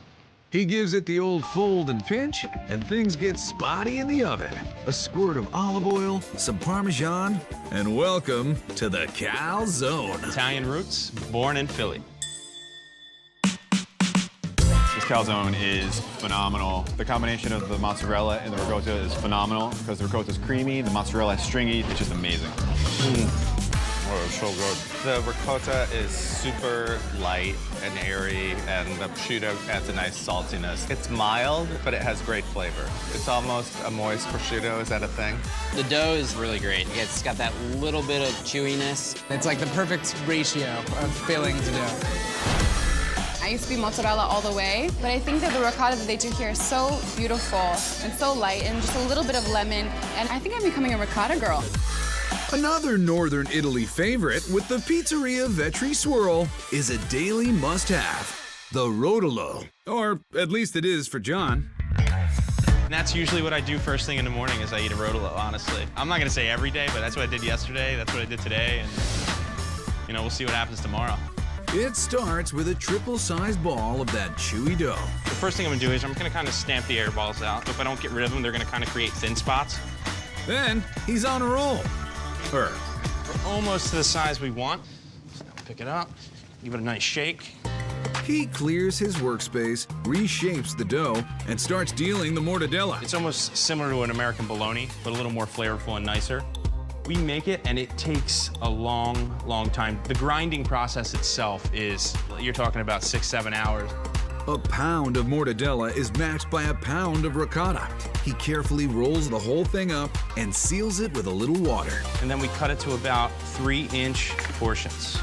He gives it the old fold and pinch, and things get spotty in the oven. A squirt of olive oil, some Parmesan, and welcome to the calzone. Italian roots, born in Philly. This calzone is phenomenal. The combination of the mozzarella and the ricotta is phenomenal because the ricotta is creamy, the mozzarella is stringy. It's just amazing. Oh, it's so good. The ricotta is super light and airy, and the prosciutto adds a nice saltiness. It's mild, but it has great flavor. It's almost a moist prosciutto. Is that a thing? The dough is really great. It's got that little bit of chewiness. It's like the perfect ratio of filling to dough. I used to be mozzarella all the way, but I think that the ricotta that they do here is so beautiful and so light, and just a little bit of lemon, and I think I'm becoming a ricotta girl. Another Northern Italy favorite with the Pizzeria Vetri swirl is a daily must-have, the rotolo. Or at least it is for John. And that's usually what I do first thing in the morning is I eat a rotolo, honestly. I'm not gonna say every day, but that's what I did yesterday, that's what I did today, and you know, we'll see what happens tomorrow. It starts with a triple-sized ball of that chewy dough. The first thing I'm gonna do is I'm gonna kind of stamp the air balls out. If I don't get rid of them, they're gonna kind of create thin spots. Then he's on a roll. We're almost to the size we want. So now pick it up, give it a nice shake. He clears his workspace, reshapes the dough, and starts dealing the mortadella. It's almost similar to an American bologna, but a little more flavorful and nicer. We make it, and it takes a long, long time. The grinding process itself is, you're talking about 6-7 hours. A pound of mortadella is matched by a pound of ricotta. He carefully rolls the whole thing up and seals it with a little water. And then we cut it to about 3-inch portions.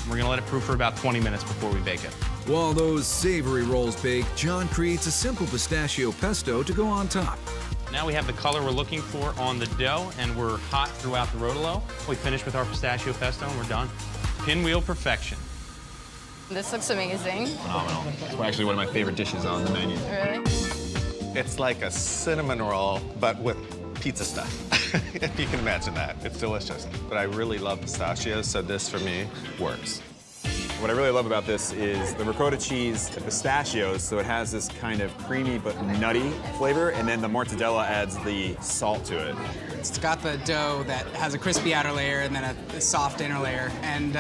We're gonna let it proof for about 20 minutes before we bake it. While those savory rolls bake, John creates a simple pistachio pesto to go on top. Now we have the color we're looking for on the dough, and we're hot throughout the rotolo. We finish with our pistachio pesto, and we're done. Pinwheel perfection. This looks amazing. Phenomenal. It's actually one of my favorite dishes on the menu. Really? It's like a cinnamon roll, but with pizza stuff. If you can imagine that. It's delicious. But I really love pistachios, so this for me works. What I really love about this is the ricotta cheese, the pistachios, so it has this kind of creamy but nutty flavor, and then the mortadella adds the salt to it. It's got the dough that has a crispy outer layer and then a soft inner layer, and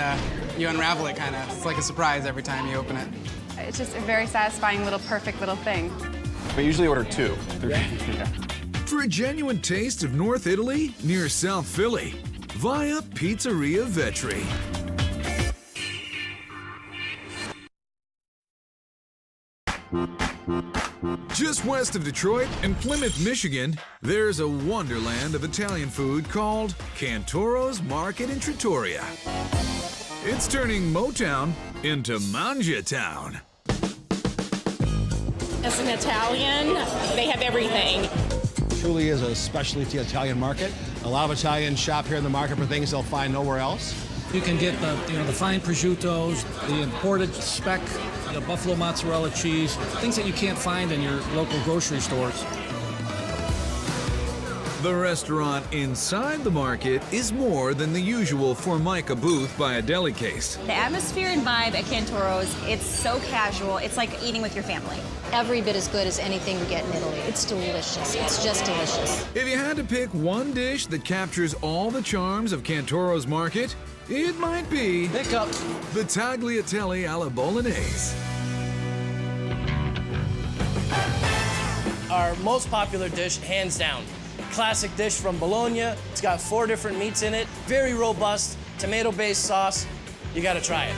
you unravel it kind of. It's like a surprise every time you open it. It's just a very satisfying little perfect little thing. We usually order 2. For a genuine taste of North Italy near South Philly, via Pizzeria Vetri. Just west of Detroit and Plymouth, Michigan, there's a wonderland of Italian food called Cantoro's Market in Trattoria. It's turning Motown into Mangia Town. As an Italian, they have everything. Truly is a specialty Italian market. A lot of Italians shop here in the market for things they'll find nowhere else. You can get the fine prosciuttos, the imported speck, the buffalo mozzarella cheese, things that you can't find in your local grocery stores. The restaurant inside the market is more than the usual Formica booth by a deli case. The atmosphere and vibe at Cantoro's, it's so casual. It's like eating with your family. Every bit as good as anything we get in Italy. It's delicious. It's just delicious. If you had to pick one dish that captures all the charms of Cantoro's market, it might be the tagliatelle alla bolognese. Our most popular dish, hands down. Classic dish from Bologna. It's got 4 different meats in it. Very robust, tomato-based sauce. You gotta try it.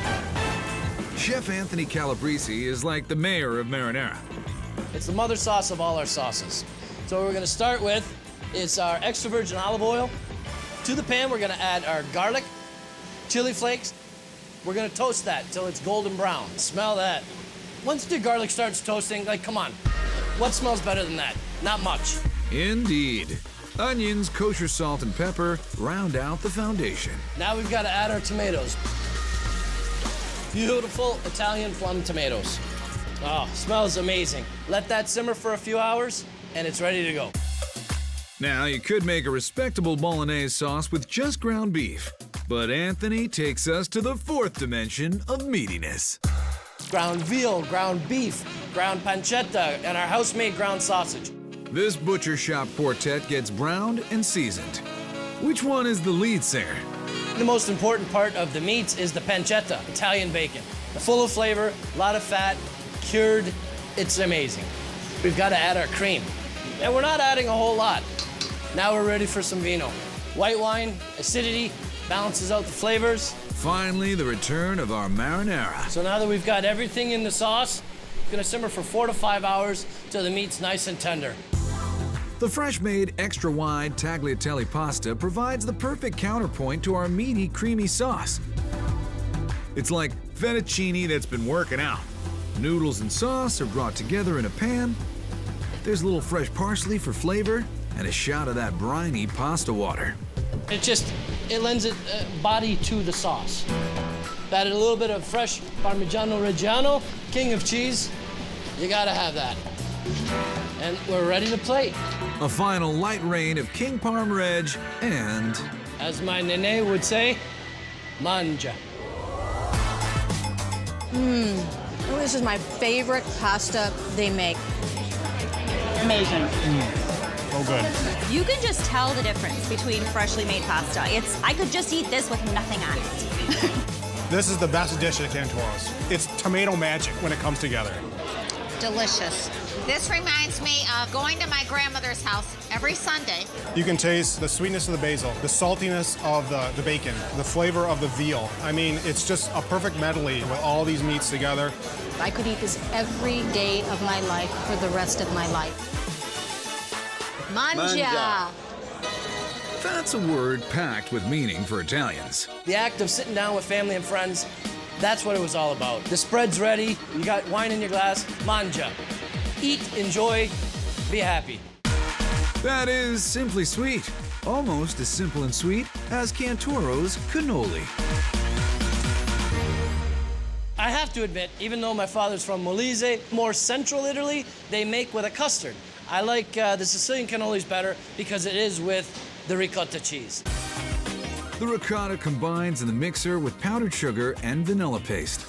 Chef Anthony Calabrese is like the mayor of marinara. It's the mother sauce of all our sauces. So what we're gonna start with is our extra virgin olive oil. To the pan, we're gonna add our garlic, chili flakes. We're gonna toast that till it's golden brown. Smell that. Once the garlic starts toasting, like, come on. What smells better than that? Not much. Indeed. Onions, kosher salt, and pepper round out the foundation. Now we've got to add our tomatoes. Beautiful Italian plum tomatoes. Oh, smells amazing. Let that simmer for a few hours, and it's ready to go. Now, you could make a respectable bolognese sauce with just ground beef, but Anthony takes us to the 4th dimension of meatiness. Ground veal, ground beef, ground pancetta, and our house-made ground sausage. This butcher shop quartet gets browned and seasoned. Which one is the lead singer? The most important part of the meats is the pancetta, Italian bacon. Full of flavor, a lot of fat, cured. It's amazing. We've got to add our cream. And we're not adding a whole lot. Now we're ready for some vino. White wine, acidity, balances out the flavors. Finally, the return of our marinara. So now that we've got everything in the sauce, it's gonna simmer for 4 to 5 hours till the meat's nice and tender. The fresh-made, extra-wide tagliatelle pasta provides the perfect counterpoint to our meaty, creamy sauce. It's like fettuccine that's been working out. Noodles and sauce are brought together in a pan. There's a little fresh parsley for flavor and a shot of that briny pasta water. It lends it body to the sauce. Added a little bit of fresh Parmigiano Reggiano, king of cheese. You gotta have that. And we're ready to plate. A final light rain of King Parm Reg and... as my nene would say, Mangia. This is my favorite pasta they make. Amazing. Oh, good. You can just tell the difference between freshly made pasta. I could just eat this with nothing on it. This is the best dish at Cantoro's. It's tomato magic when it comes together. Delicious. This reminds me of going to my grandmother's house every Sunday. You can taste the sweetness of the basil, the saltiness of the bacon, the flavor of the veal. I mean, it's just a perfect medley with all these meats together. I could eat this every day of my life for the rest of my life. Mangia. That's a word packed with meaning for Italians. The act of sitting down with family and friends, that's what it was all about. The spread's ready, you got wine in your glass, mangia. Eat, enjoy, be happy. That is simply sweet. Almost as simple and sweet as Cantoro's cannoli. I have to admit, even though my father's from Molise, more central Italy, they make with a custard. I like the Sicilian cannolis better because it is with the ricotta cheese. The ricotta combines in the mixer with powdered sugar and vanilla paste.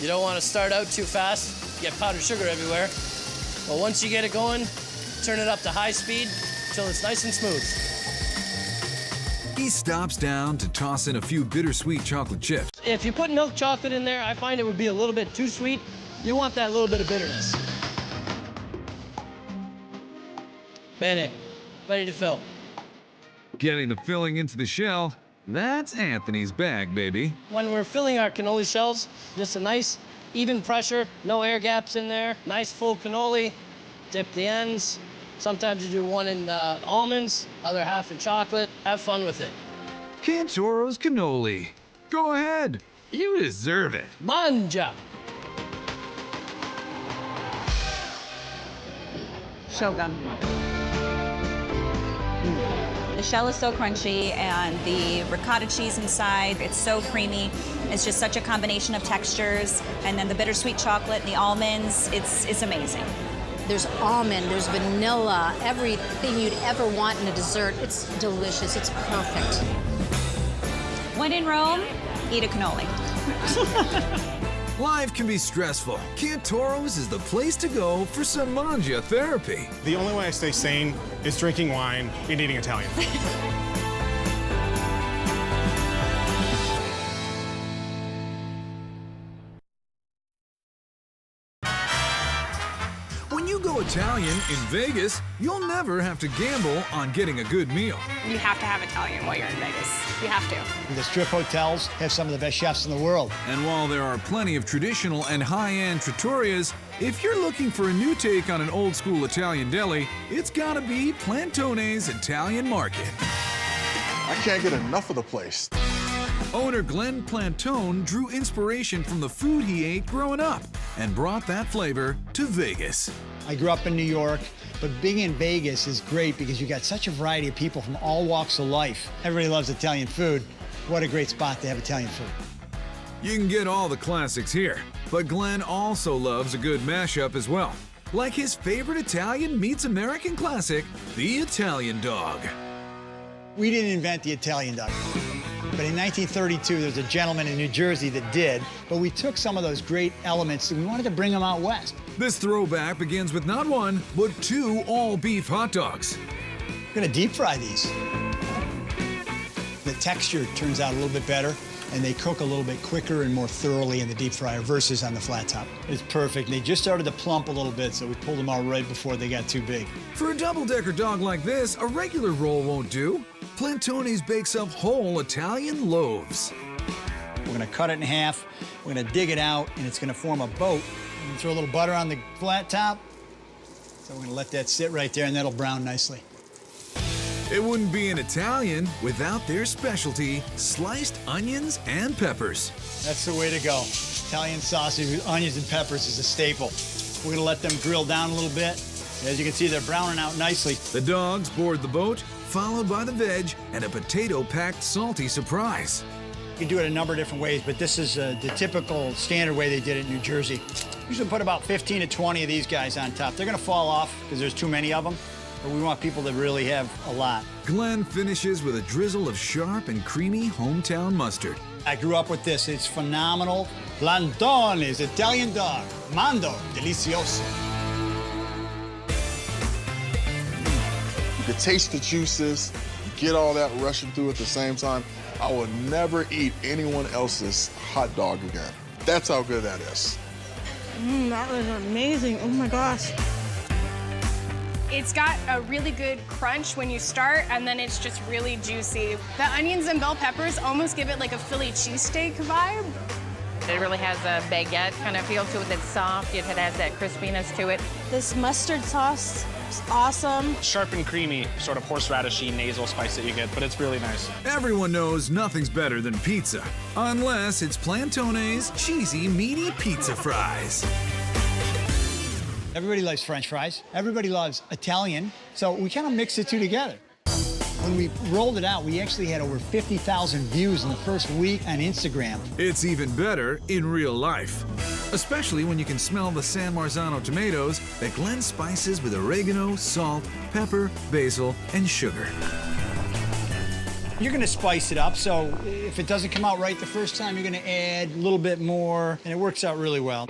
You don't want to start out too fast, get powdered sugar everywhere. But once you get it going, turn it up to high speed till it's nice and smooth. He stops down to toss in a few bittersweet chocolate chips. If you put milk chocolate in there, I find it would be a little bit too sweet. You want that little bit of bitterness. Bene, ready to fill. Getting the filling into the shell, that's Anthony's bag, baby. When we're filling our cannoli shells, just a nice even pressure, no air gaps in there, nice full cannoli, dip the ends. Sometimes you do one in almonds, other half in chocolate. Have fun with it. Cantoro's cannoli. Go ahead, you deserve it. Mangia. So good. The shell is so crunchy, and the ricotta cheese inside, it's so creamy. It's just such a combination of textures, and then the bittersweet chocolate and the almonds, it's amazing. There's almond, there's vanilla, everything you'd ever want in a dessert. It's delicious, it's perfect. When in Rome, eat a cannoli. Life can be stressful. Cantoro's is the place to go for some Mangia therapy. The only way I stay sane is drinking wine and eating Italian. When you go Italian in Vegas, you'll never have to gamble on getting a good meal. You have to have Italian while you're in Vegas. You have to. The strip hotels have some of the best chefs in the world. And while there are plenty of traditional and high-end trattorias, if you're looking for a new take on an old-school Italian deli, it's gotta be Plantone's Italian Market. I can't get enough of the place. Owner Glenn Plantone drew inspiration from the food he ate growing up and brought that flavor to Vegas. I grew up in New York, but being in Vegas is great because you got such a variety of people from all walks of life. Everybody loves Italian food. What a great spot to have Italian food. You can get all the classics here, but Glenn also loves a good mashup as well. Like his favorite Italian meets American classic, the Italian dog. We didn't invent the Italian dog. But in 1932, there was a gentleman in New Jersey that did, but we took some of those great elements and we wanted to bring them out west. This throwback begins with not one, but 2 all-beef hot dogs. We're gonna deep fry these. The texture turns out a little bit better, and they cook a little bit quicker and more thoroughly in the deep fryer versus on the flat top. It's perfect. They just started to plump a little bit, so we pulled them out right before they got too big. For a double-decker dog like this, a regular roll won't do. Plantone's bakes up whole Italian loaves. We're gonna cut it in half, we're gonna dig it out, and it's gonna form a boat. We're gonna throw a little butter on the flat top. So we're gonna let that sit right there, and that'll brown nicely. It wouldn't be an Italian without their specialty, sliced onions and peppers. That's the way to go. Italian sausage with onions and peppers is a staple. We're gonna let them grill down a little bit. As you can see, they're browning out nicely. The dogs board the boat, followed by the veg and a potato-packed salty surprise. You can do it a number of different ways, but this is the typical standard way they did it in New Jersey. Usually put about 15 to 20 of these guys on top. They're gonna fall off because there's too many of them, but we want people that really have a lot. Glenn finishes with a drizzle of sharp and creamy hometown mustard. I grew up with this. It's phenomenal. Plantone's Italian dog. Mando delicioso. You can taste the juices, you get all that rushing through at the same time. I will never eat anyone else's hot dog again. That's how good that is. That was amazing. Oh my gosh. It's got a really good crunch when you start, and then it's just really juicy. The onions and bell peppers almost give it like a Philly cheesesteak vibe. It really has a baguette kind of feel to it that's soft. It has that crispiness to it. This mustard sauce is awesome. Sharp and creamy, sort of horseradishy nasal spice that you get, but it's really nice. Everyone knows nothing's better than pizza, unless it's Plantone's cheesy, meaty pizza fries. Everybody loves French fries. Everybody loves Italian. So we kind of mix the two together. When we rolled it out, we actually had over 50,000 views in the first week on Instagram. It's even better in real life, especially when you can smell the San Marzano tomatoes that Glenn spices with oregano, salt, pepper, basil, and sugar. You're gonna spice it up, so if it doesn't come out right the first time, you're gonna add a little bit more, and it works out really well.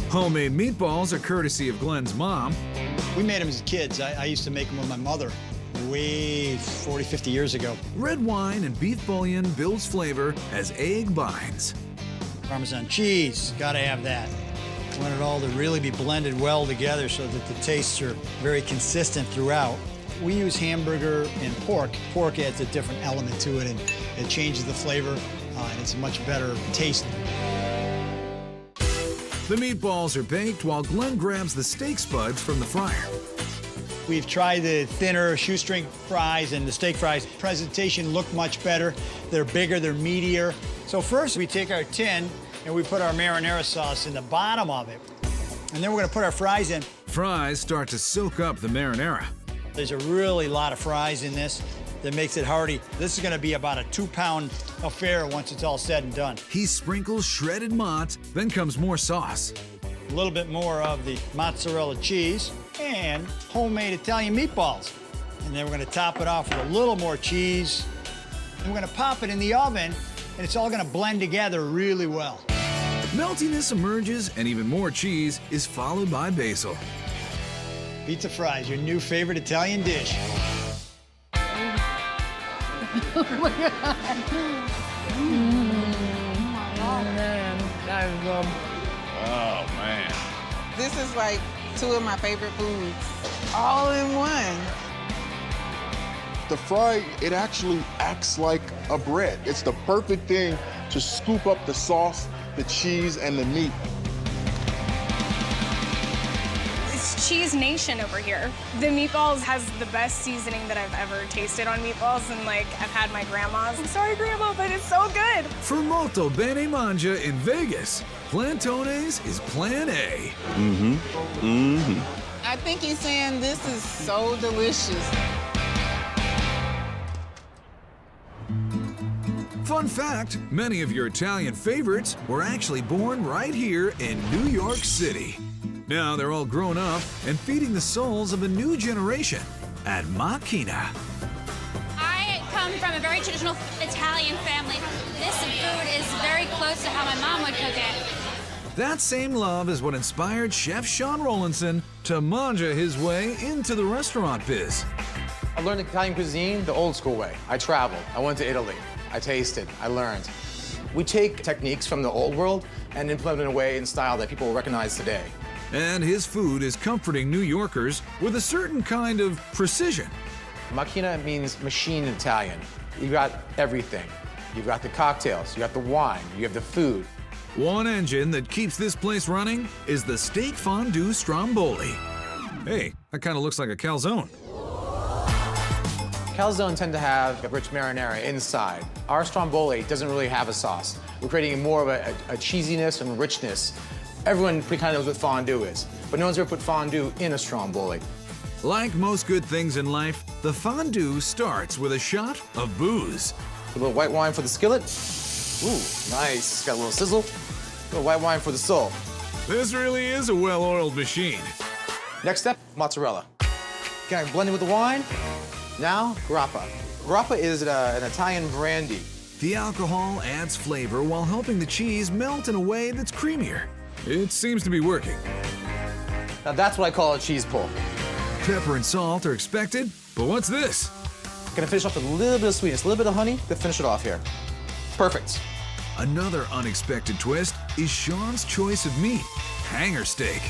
Homemade meatballs are courtesy of Glenn's mom. We made them as kids. I used to make them with my mother way 40, 50 years ago. Red wine and beef bouillon builds flavor as egg binds. Parmesan cheese, gotta have that. I want it all to really be blended well together so that the tastes are very consistent throughout. We use hamburger and pork. Pork adds a different element to it, and it changes the flavor, and it's a much better taste. The meatballs are baked while Glenn grabs the steak spuds from the fryer. We've tried the thinner shoestring fries and the steak fries. Presentation looked much better. They're bigger, they're meatier. So first we take our tin and we put our marinara sauce in the bottom of it. And then we're gonna put our fries in. Fries start to soak up the marinara. There's a really lot of fries in this that makes it hearty. This is gonna be about a 2-pound affair once it's all said and done. He sprinkles shredded mozz, then comes more sauce. a little bit more of the mozzarella cheese, and homemade Italian meatballs. And then we're gonna top it off with a little more cheese. And we're gonna pop it in the oven, and it's all gonna blend together really well. Meltiness emerges, and even more cheese is followed by basil. Pizza fries, your new favorite Italian dish. Oh my God. Oh man, that is Oh, man. This is like two of my favorite foods, all in one. The fry, it actually acts like a bread. It's the perfect thing to scoop up the sauce, the cheese, and the meat. It's Cheese Nation over here. The meatballs has the best seasoning that I've ever tasted on meatballs, and like I've had my grandma's. I'm sorry, Grandma, but it's so good. For molto bene mangia in Vegas, Plantonese is Plan A. I think he's saying this is so delicious. Fun fact, many of your Italian favorites were actually born right here in New York City. Now they're all grown up and feeding the souls of a new generation at Machina. I come from a very traditional Italian family. This food is very close to how my mom would cook it. That same love is what inspired Chef Sean Rollinson to manja his way into the restaurant biz. I learned Italian cuisine the old school way. I traveled, I went to Italy, I tasted, I learned. We take techniques from the old world and implement it in a way and style that people will recognize today. And his food is comforting New Yorkers with a certain kind of precision. Machina means machine in Italian. You got everything. You've got the cocktails, you got the wine, you have the food. One engine that keeps this place running is the steak fondue stromboli. Hey, that kind of looks like a calzone. Calzones tend to have a rich marinara inside. Our stromboli doesn't really have a sauce. We're creating more of a cheesiness and richness. Everyone kind of knows what fondue is, but no one's ever put fondue in a stromboli. Like most good things in life, the fondue starts with a shot of booze. A little white wine for the skillet. Ooh, nice. Got a little sizzle. A little white wine for the soul. This really is a well-oiled machine. Next step, mozzarella. Can I blend it with the wine? Now, grappa. Grappa is an Italian brandy. The alcohol adds flavor while helping the cheese melt in a way that's creamier. It seems to be working. Now that's what I call a cheese pull. Pepper and salt are expected, but what's this? Gonna finish off with a little bit of sweetness, a little bit of honey to finish it off here. Perfect. Another unexpected twist is Sean's choice of meat, hanger steak.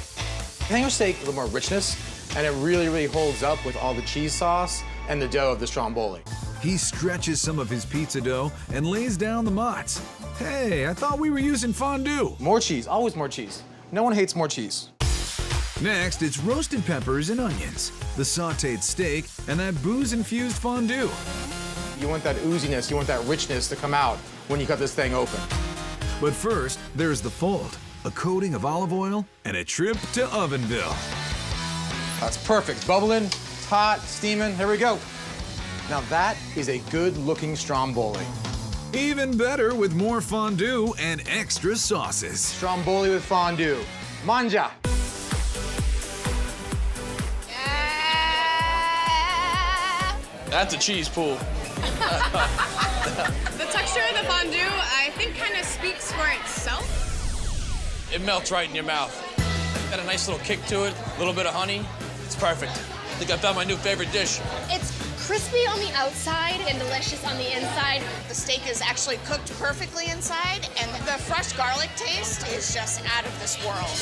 Hanger steak, a little more richness, and it really, really holds up with all the cheese sauce and the dough of the stromboli. He stretches some of his pizza dough and lays down the mozz. Hey, I thought we were using fondue. More cheese, always more cheese. No one hates more cheese. Next, it's roasted peppers and onions, the sautéed steak, and that booze-infused fondue. You want that ooziness, you want that richness to come out when you cut this thing open. But first, there's the fold, a coating of olive oil, and a trip to Ovenville. That's perfect. Bubbling, it's hot, steaming. Here we go. Now that is a good-looking stromboli. Even better with more fondue and extra sauces. Stromboli with fondue. Mangia. That's a cheese pool. The texture of the fondue, I think, kind of speaks for itself. It melts right in your mouth. Got a nice little kick to it, a little bit of honey. It's perfect. I think I found my new favorite dish. It's crispy on the outside and delicious on the inside. The steak is actually cooked perfectly inside, and the fresh garlic taste is just out of this world.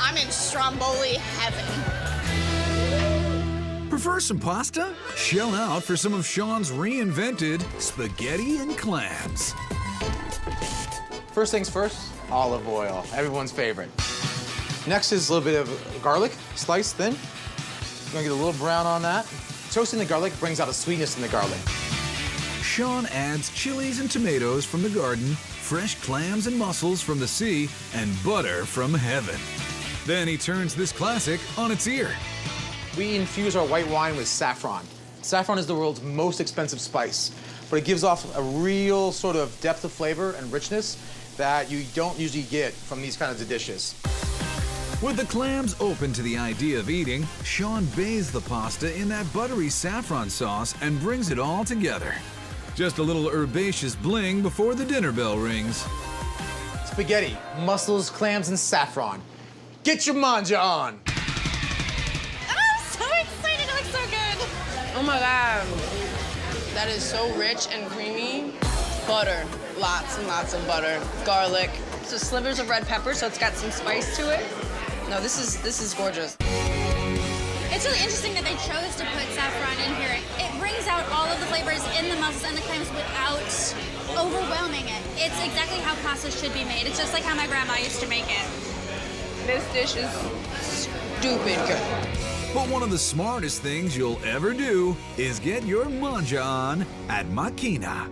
I'm in stromboli heaven. Prefer some pasta? Shell out for some of Sean's reinvented spaghetti and clams. First things first, olive oil, everyone's favorite. Next is a little bit of garlic, sliced thin. You're gonna get a little brown on that. Toasting the garlic brings out a sweetness in the garlic. Sean adds chilies and tomatoes from the garden, fresh clams and mussels from the sea, and butter from heaven. Then he turns this classic on its ear. We infuse our white wine with saffron. Saffron is the world's most expensive spice, but it gives off a real sort of depth of flavor and richness that you don't usually get from these kinds of dishes. With the clams open to the idea of eating, Sean bathes the pasta in that buttery saffron sauce and brings it all together. Just a little herbaceous bling before the dinner bell rings. Spaghetti, mussels, clams, and saffron. Get your Mangia on. I'm so excited, it looks so good. Oh my God. That is so rich and creamy. Butter, lots and lots of butter. Garlic. So slivers of red pepper, so it's got some spice to it. No, this is gorgeous. It's really interesting that they chose to put saffron in here. It brings out all of the flavors in the mussels and the clams without overwhelming it. It's exactly how pasta should be made. It's just like how my grandma used to make it. This dish is stupid good. But one of the smartest things you'll ever do is get your Mangia on at Machina.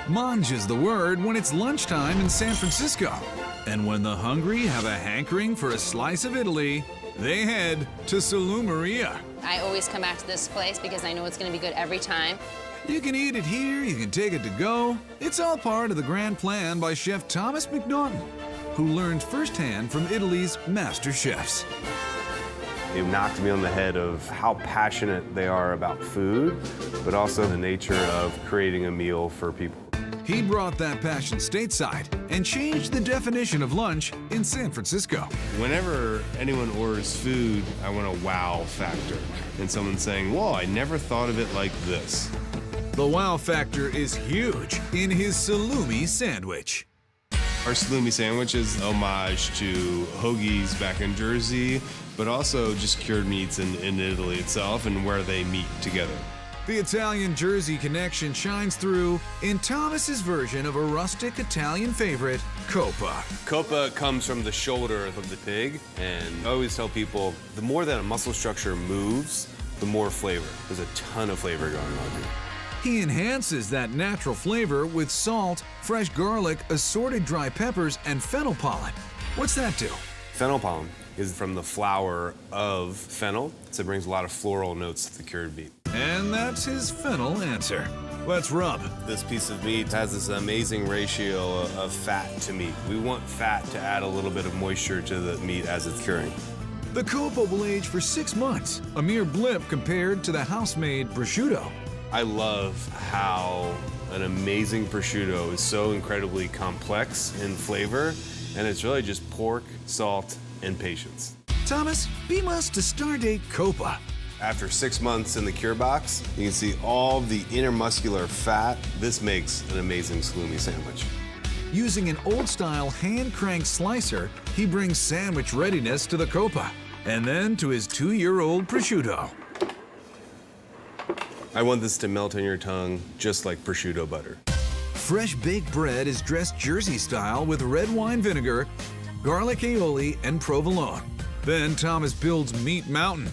Mangia's the word when it's lunchtime in San Francisco. And when the hungry have a hankering for a slice of Italy, they head to Salumeria. I always come back to this place because I know it's going to be good every time. You can eat it here, you can take it to go. It's all part of the grand plan by Chef Thomas McNaughton, who learned firsthand from Italy's master chefs. It knocked me on the head of how passionate they are about food, but also the nature of creating a meal for people. He brought that passion stateside and changed the definition of lunch in San Francisco. Whenever anyone orders food, I want a wow factor. And someone saying, whoa, I never thought of it like this. The wow factor is huge in his salumi sandwich. Our salumi sandwich is homage to hoagies back in Jersey, but also just cured meats in Italy itself and where they meet together. The Italian-Jersey connection shines through in Thomas's version of a rustic Italian favorite, coppa. Coppa comes from the shoulder of the pig, and I always tell people, the more that a muscle structure moves, the more flavor. There's a ton of flavor going on here. He enhances that natural flavor with salt, fresh garlic, assorted dry peppers, and fennel pollen. What's that do? Fennel pollen is from the flower of fennel, so it brings a lot of floral notes to the cured meat. And that's his fennel answer. Let's rub. This piece of meat has this amazing ratio of fat to meat. We want fat to add a little bit of moisture to the meat as it's curing. The coppa will age for 6 months, a mere blip compared to the house-made prosciutto. I love how an amazing prosciutto is so incredibly complex in flavor, and it's really just pork, salt, and patience. Thomas, beam us to Stardate Coppa. After 6 months in the cure box, you can see all the intermuscular fat. This makes an amazing salumi sandwich. Using an old-style hand-crank slicer, he brings sandwich readiness to the coppa, and then to his 2-year-old prosciutto. I want this to melt on your tongue just like prosciutto butter. Fresh baked bread is dressed Jersey style with red wine vinegar, garlic aioli, and provolone. Then Thomas builds Meat Mountain.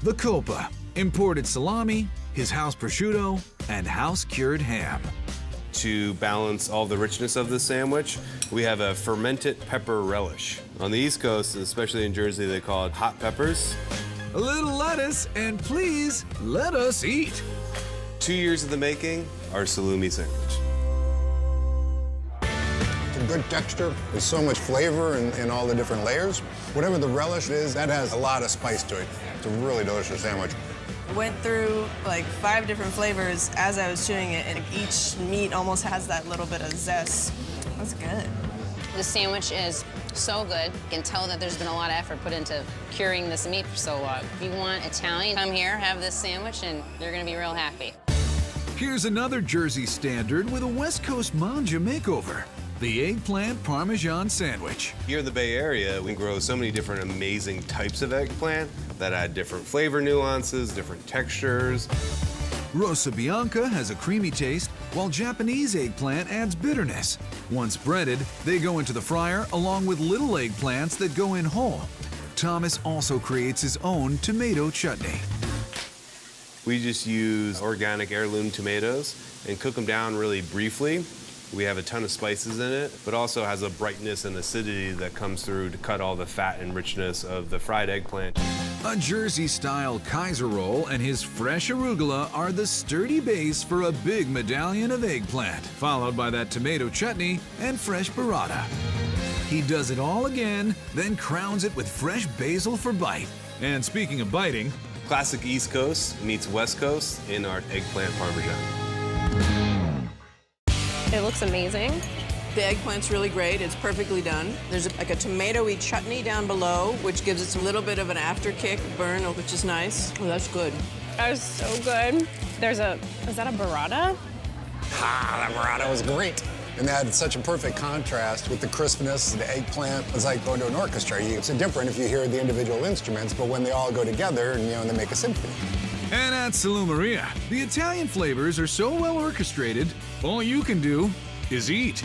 The coppa, imported salami, his house prosciutto, and house-cured ham. To balance all the richness of this sandwich, we have a fermented pepper relish. On the East Coast, especially in Jersey, they call it hot peppers. A little lettuce, and please, let us eat. 2 years in the making, our salumi sandwich. It's a good texture. There's so much flavor in all the different layers. Whatever the relish is, that has a lot of spice to it. It's a really delicious sandwich. Went through like 5 different flavors as I was chewing it, and each meat almost has that little bit of zest. That's good. The sandwich is so good. You can tell that there's been a lot of effort put into curing this meat for so long. If you want Italian, come here, have this sandwich, and you're gonna be real happy. Here's another Jersey standard with a West Coast Mangia makeover. The eggplant Parmesan sandwich. Here in the Bay Area, we grow so many different amazing types of eggplant that add different flavor nuances, different textures. Rosa Bianca has a creamy taste, while Japanese eggplant adds bitterness. Once breaded, they go into the fryer along with little eggplants that go in whole. Thomas also creates his own tomato chutney. We just use organic heirloom tomatoes and cook them down really briefly. We have a ton of spices in it, but also has a brightness and acidity that comes through to cut all the fat and richness of the fried eggplant. A Jersey-style Kaiser roll and his fresh arugula are the sturdy base for a big medallion of eggplant, followed by that tomato chutney and fresh burrata. He does it all again, then crowns it with fresh basil for bite. And speaking of biting, classic East Coast meets West Coast in our eggplant parmesan. It looks amazing. The eggplant's really great. It's perfectly done. There's like a tomatoey chutney down below, which gives it a little bit of an after kick burn, which is nice. Oh, that's good. That was so good. Is that a burrata? Ah, that burrata was great. And they had such a perfect contrast with the crispness, the eggplant. It's like going to an orchestra. It's different if you hear the individual instruments, but when they all go together, and they make a symphony. And at Salumeria, the Italian flavors are so well orchestrated, all you can do is eat.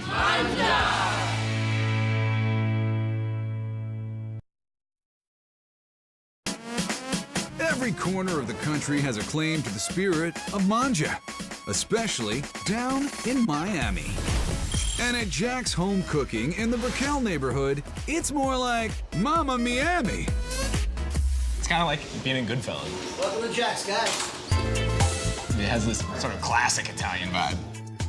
Every corner of the country has a claim to the spirit of Mangia, especially down in Miami. And at Jack's Home Cooking in the Brickell neighborhood, it's more like Mama Miami. It's kind of like being in Goodfellas. Welcome to Jack's, guys. It has this sort of classic Italian vibe.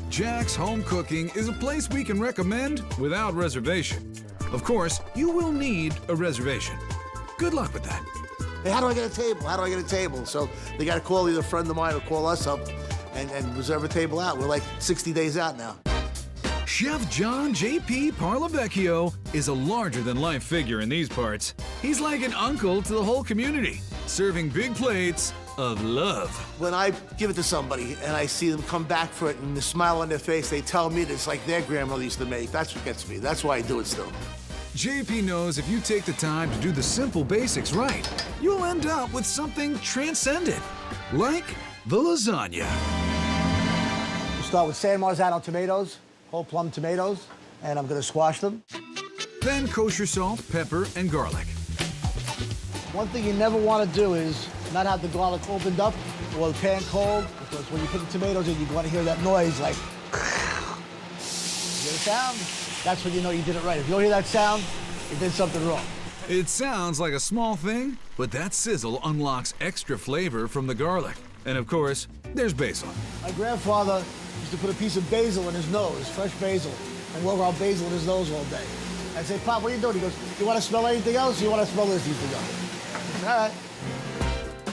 Jack's Home Cooking is a place we can recommend without reservation. Of course, you will need a reservation. Good luck with that. Hey, how do I get a table? How do I get a table? So they got to call either a friend of mine or call us up and reserve a table out. We're like 60 days out now. Chef John J.P. Parlavecchio is a larger-than-life figure in these parts. He's like an uncle to the whole community, serving big plates of love. When I give it to somebody and I see them come back for it and the smile on their face, they tell me that it's like their grandmother used to make. That's what gets me. That's why I do it still. JP knows if you take the time to do the simple basics right, you'll end up with something transcendent, like the lasagna. We'll start with San Marzano tomatoes, whole plum tomatoes, and I'm gonna squash them. Then kosher salt, pepper, and garlic. One thing you never want to do is not have the garlic opened up or the pan cold, because when you put the tomatoes in, you want to hear that noise like, you hear the sound? That's when you know you did it right. If you don't hear that sound, you did something wrong. It sounds like a small thing, but that sizzle unlocks extra flavor from the garlic. And of course, there's basil. My grandfather used to put a piece of basil in his nose, fresh basil, and walk around basil in his nose all day. I'd say, Pop, what are you doing? He goes, you want to smell anything else? You want to smell this? He said, all right.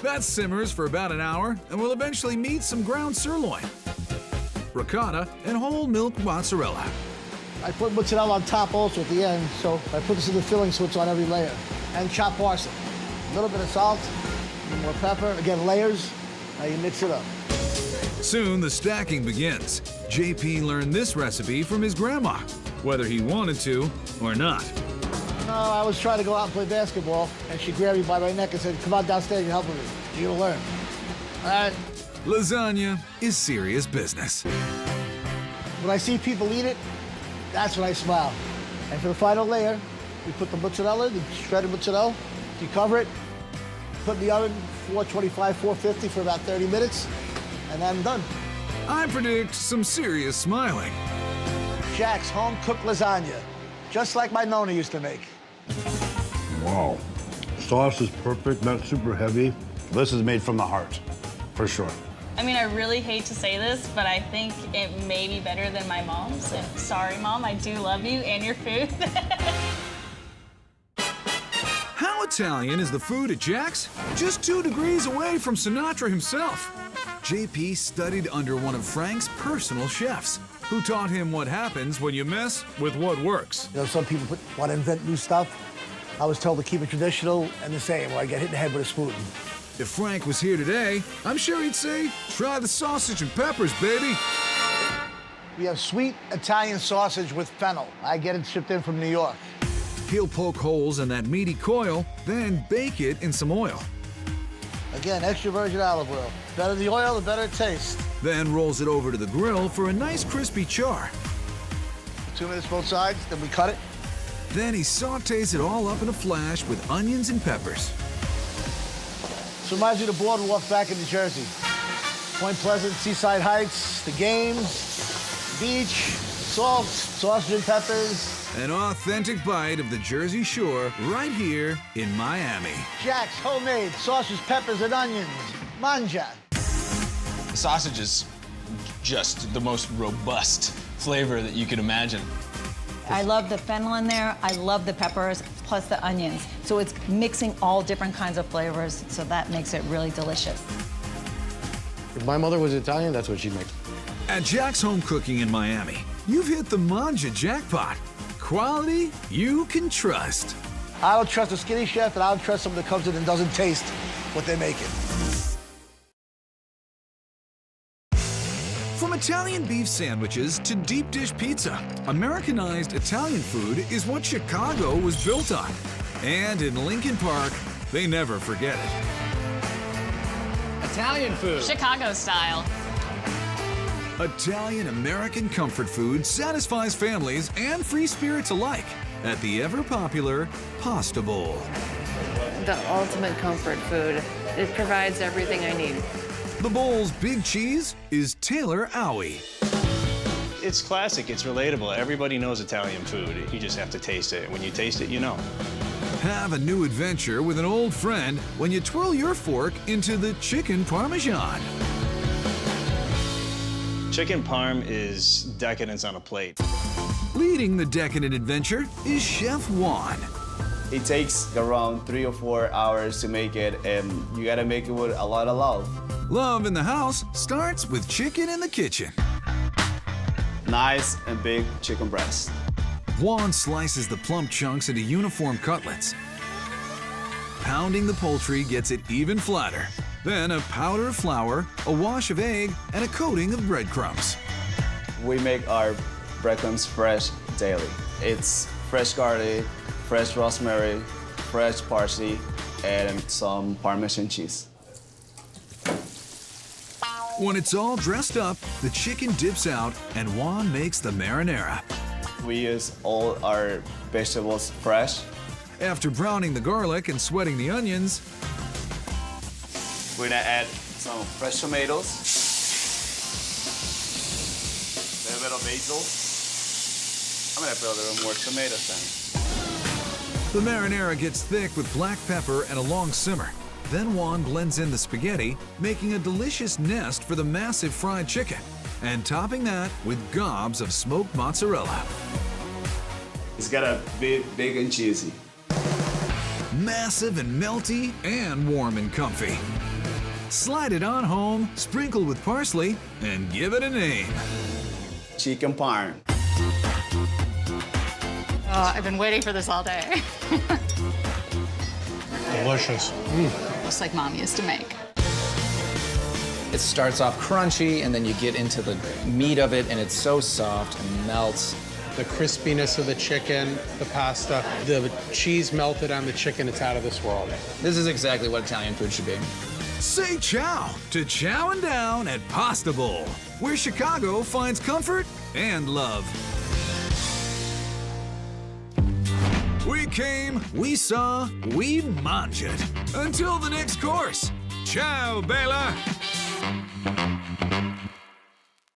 That simmers for about an hour and will eventually meet some ground sirloin, ricotta, and whole milk mozzarella. I put mozzarella on top also at the end, so I put this in the filling so it's on every layer. And chopped parsley. A little bit of salt, a little more pepper. Again, layers. Now you mix it up. Soon the stacking begins. JP learned this recipe from his grandma, whether he wanted to or not. No, I was trying to go out and play basketball, and she grabbed me by my neck and said, come on downstairs and help me. You're gonna learn. All right. Lasagna is serious business. When I see people eat it, that's when I smile. And for the final layer, we put the mozzarella, the shredded mozzarella, you cover it, put in the oven, 425, 450 for about 30 minutes, and I'm done. I predict some serious smiling. Jack's home-cooked lasagna, just like my Nona used to make. Wow. Sauce is perfect, not super heavy. This is made from the heart, for sure. I mean, I really hate to say this, but I think it may be better than my mom's. And sorry, Mom, I do love you and your food. How Italian is the food at Jack's? Just 2 degrees away from Sinatra himself. JP studied under one of Frank's personal chefs, who taught him what happens when you mess with what works. You know, some people want to invent new stuff. I was told to keep it traditional and the same, or I get hit in the head with a spoon. If Frank was here today, I'm sure he'd say, try the sausage and peppers, baby. We have sweet Italian sausage with fennel. I get it shipped in from New York. He'll poke holes in that meaty coil, then bake it in some oil. Again, extra virgin olive oil. The better the oil, the better it tastes. Then rolls it over to the grill for a nice crispy char. 2 minutes both sides, then we cut it. Then he sautés it all up in a flash with onions and peppers. This reminds me of the boardwalk back in New Jersey. Point Pleasant, Seaside Heights, the games, beach, salt, sausage and peppers. An authentic bite of the Jersey Shore right here in Miami. Jack's homemade sausage, peppers, and onions. Mangia. The sausage is just the most robust flavor that you could imagine. I love the fennel in there. I love the peppers, plus the onions. So it's mixing all different kinds of flavors, so that makes it really delicious. If my mother was Italian, that's what she'd make. At Jack's Home Cooking in Miami, you've hit the Mangia jackpot. Quality you can trust. I don't trust a skinny chef, and I don't trust someone that comes in and doesn't taste what they're making. From Italian beef sandwiches to deep dish pizza, Americanized Italian food is what Chicago was built on. And in Lincoln Park, they never forget it. Italian food. Chicago style. Italian-American comfort food satisfies families and free spirits alike at the ever-popular Pasta Bowl. The ultimate comfort food. It provides everything I need. The bowl's big cheese is Taylor Owie. It's classic, it's relatable. Everybody knows Italian food. You just have to taste it. When you taste it, you know. Have a new adventure with an old friend when you twirl your fork into the chicken parmesan. Chicken parm is decadence on a plate. Leading the decadent adventure is Chef Juan. It takes around 3 or 4 hours to make it, and you gotta make it with a lot of love. Love in the house starts with chicken in the kitchen. Nice and big chicken breast. Juan slices the plump chunks into uniform cutlets. Pounding the poultry gets it even flatter. Then a powder of flour, a wash of egg, and a coating of breadcrumbs. We make our breadcrumbs fresh daily. It's fresh garlic, fresh rosemary, fresh parsley, and some Parmesan cheese. When it's all dressed up, the chicken dips out and Juan makes the marinara. We use all our vegetables fresh. After browning the garlic and sweating the onions, we're gonna add some fresh tomatoes, a little bit of basil. I'm gonna put a little more tomatoes in. the marinara gets thick with black pepper and a long simmer. Then Juan blends in the spaghetti, making a delicious nest for the massive fried chicken, and topping that with gobs of smoked mozzarella. It's gotta be big and cheesy. Massive and melty and warm and comfy. Slide it on home, sprinkle with parsley, and give it a name. Chicken parm. Oh, I've been waiting for this all day. Delicious. Just like Mom used to make. It starts off crunchy, and then you get into the meat of it, and it's so soft and melts. The crispiness of the chicken, the pasta, the cheese melted on the chicken, it's out of this world. This is exactly what Italian food should be. Say ciao to chowing down at Pasta Bowl, where Chicago finds comfort and love. We came, we saw, we manged. Until the next course. Ciao, Bella.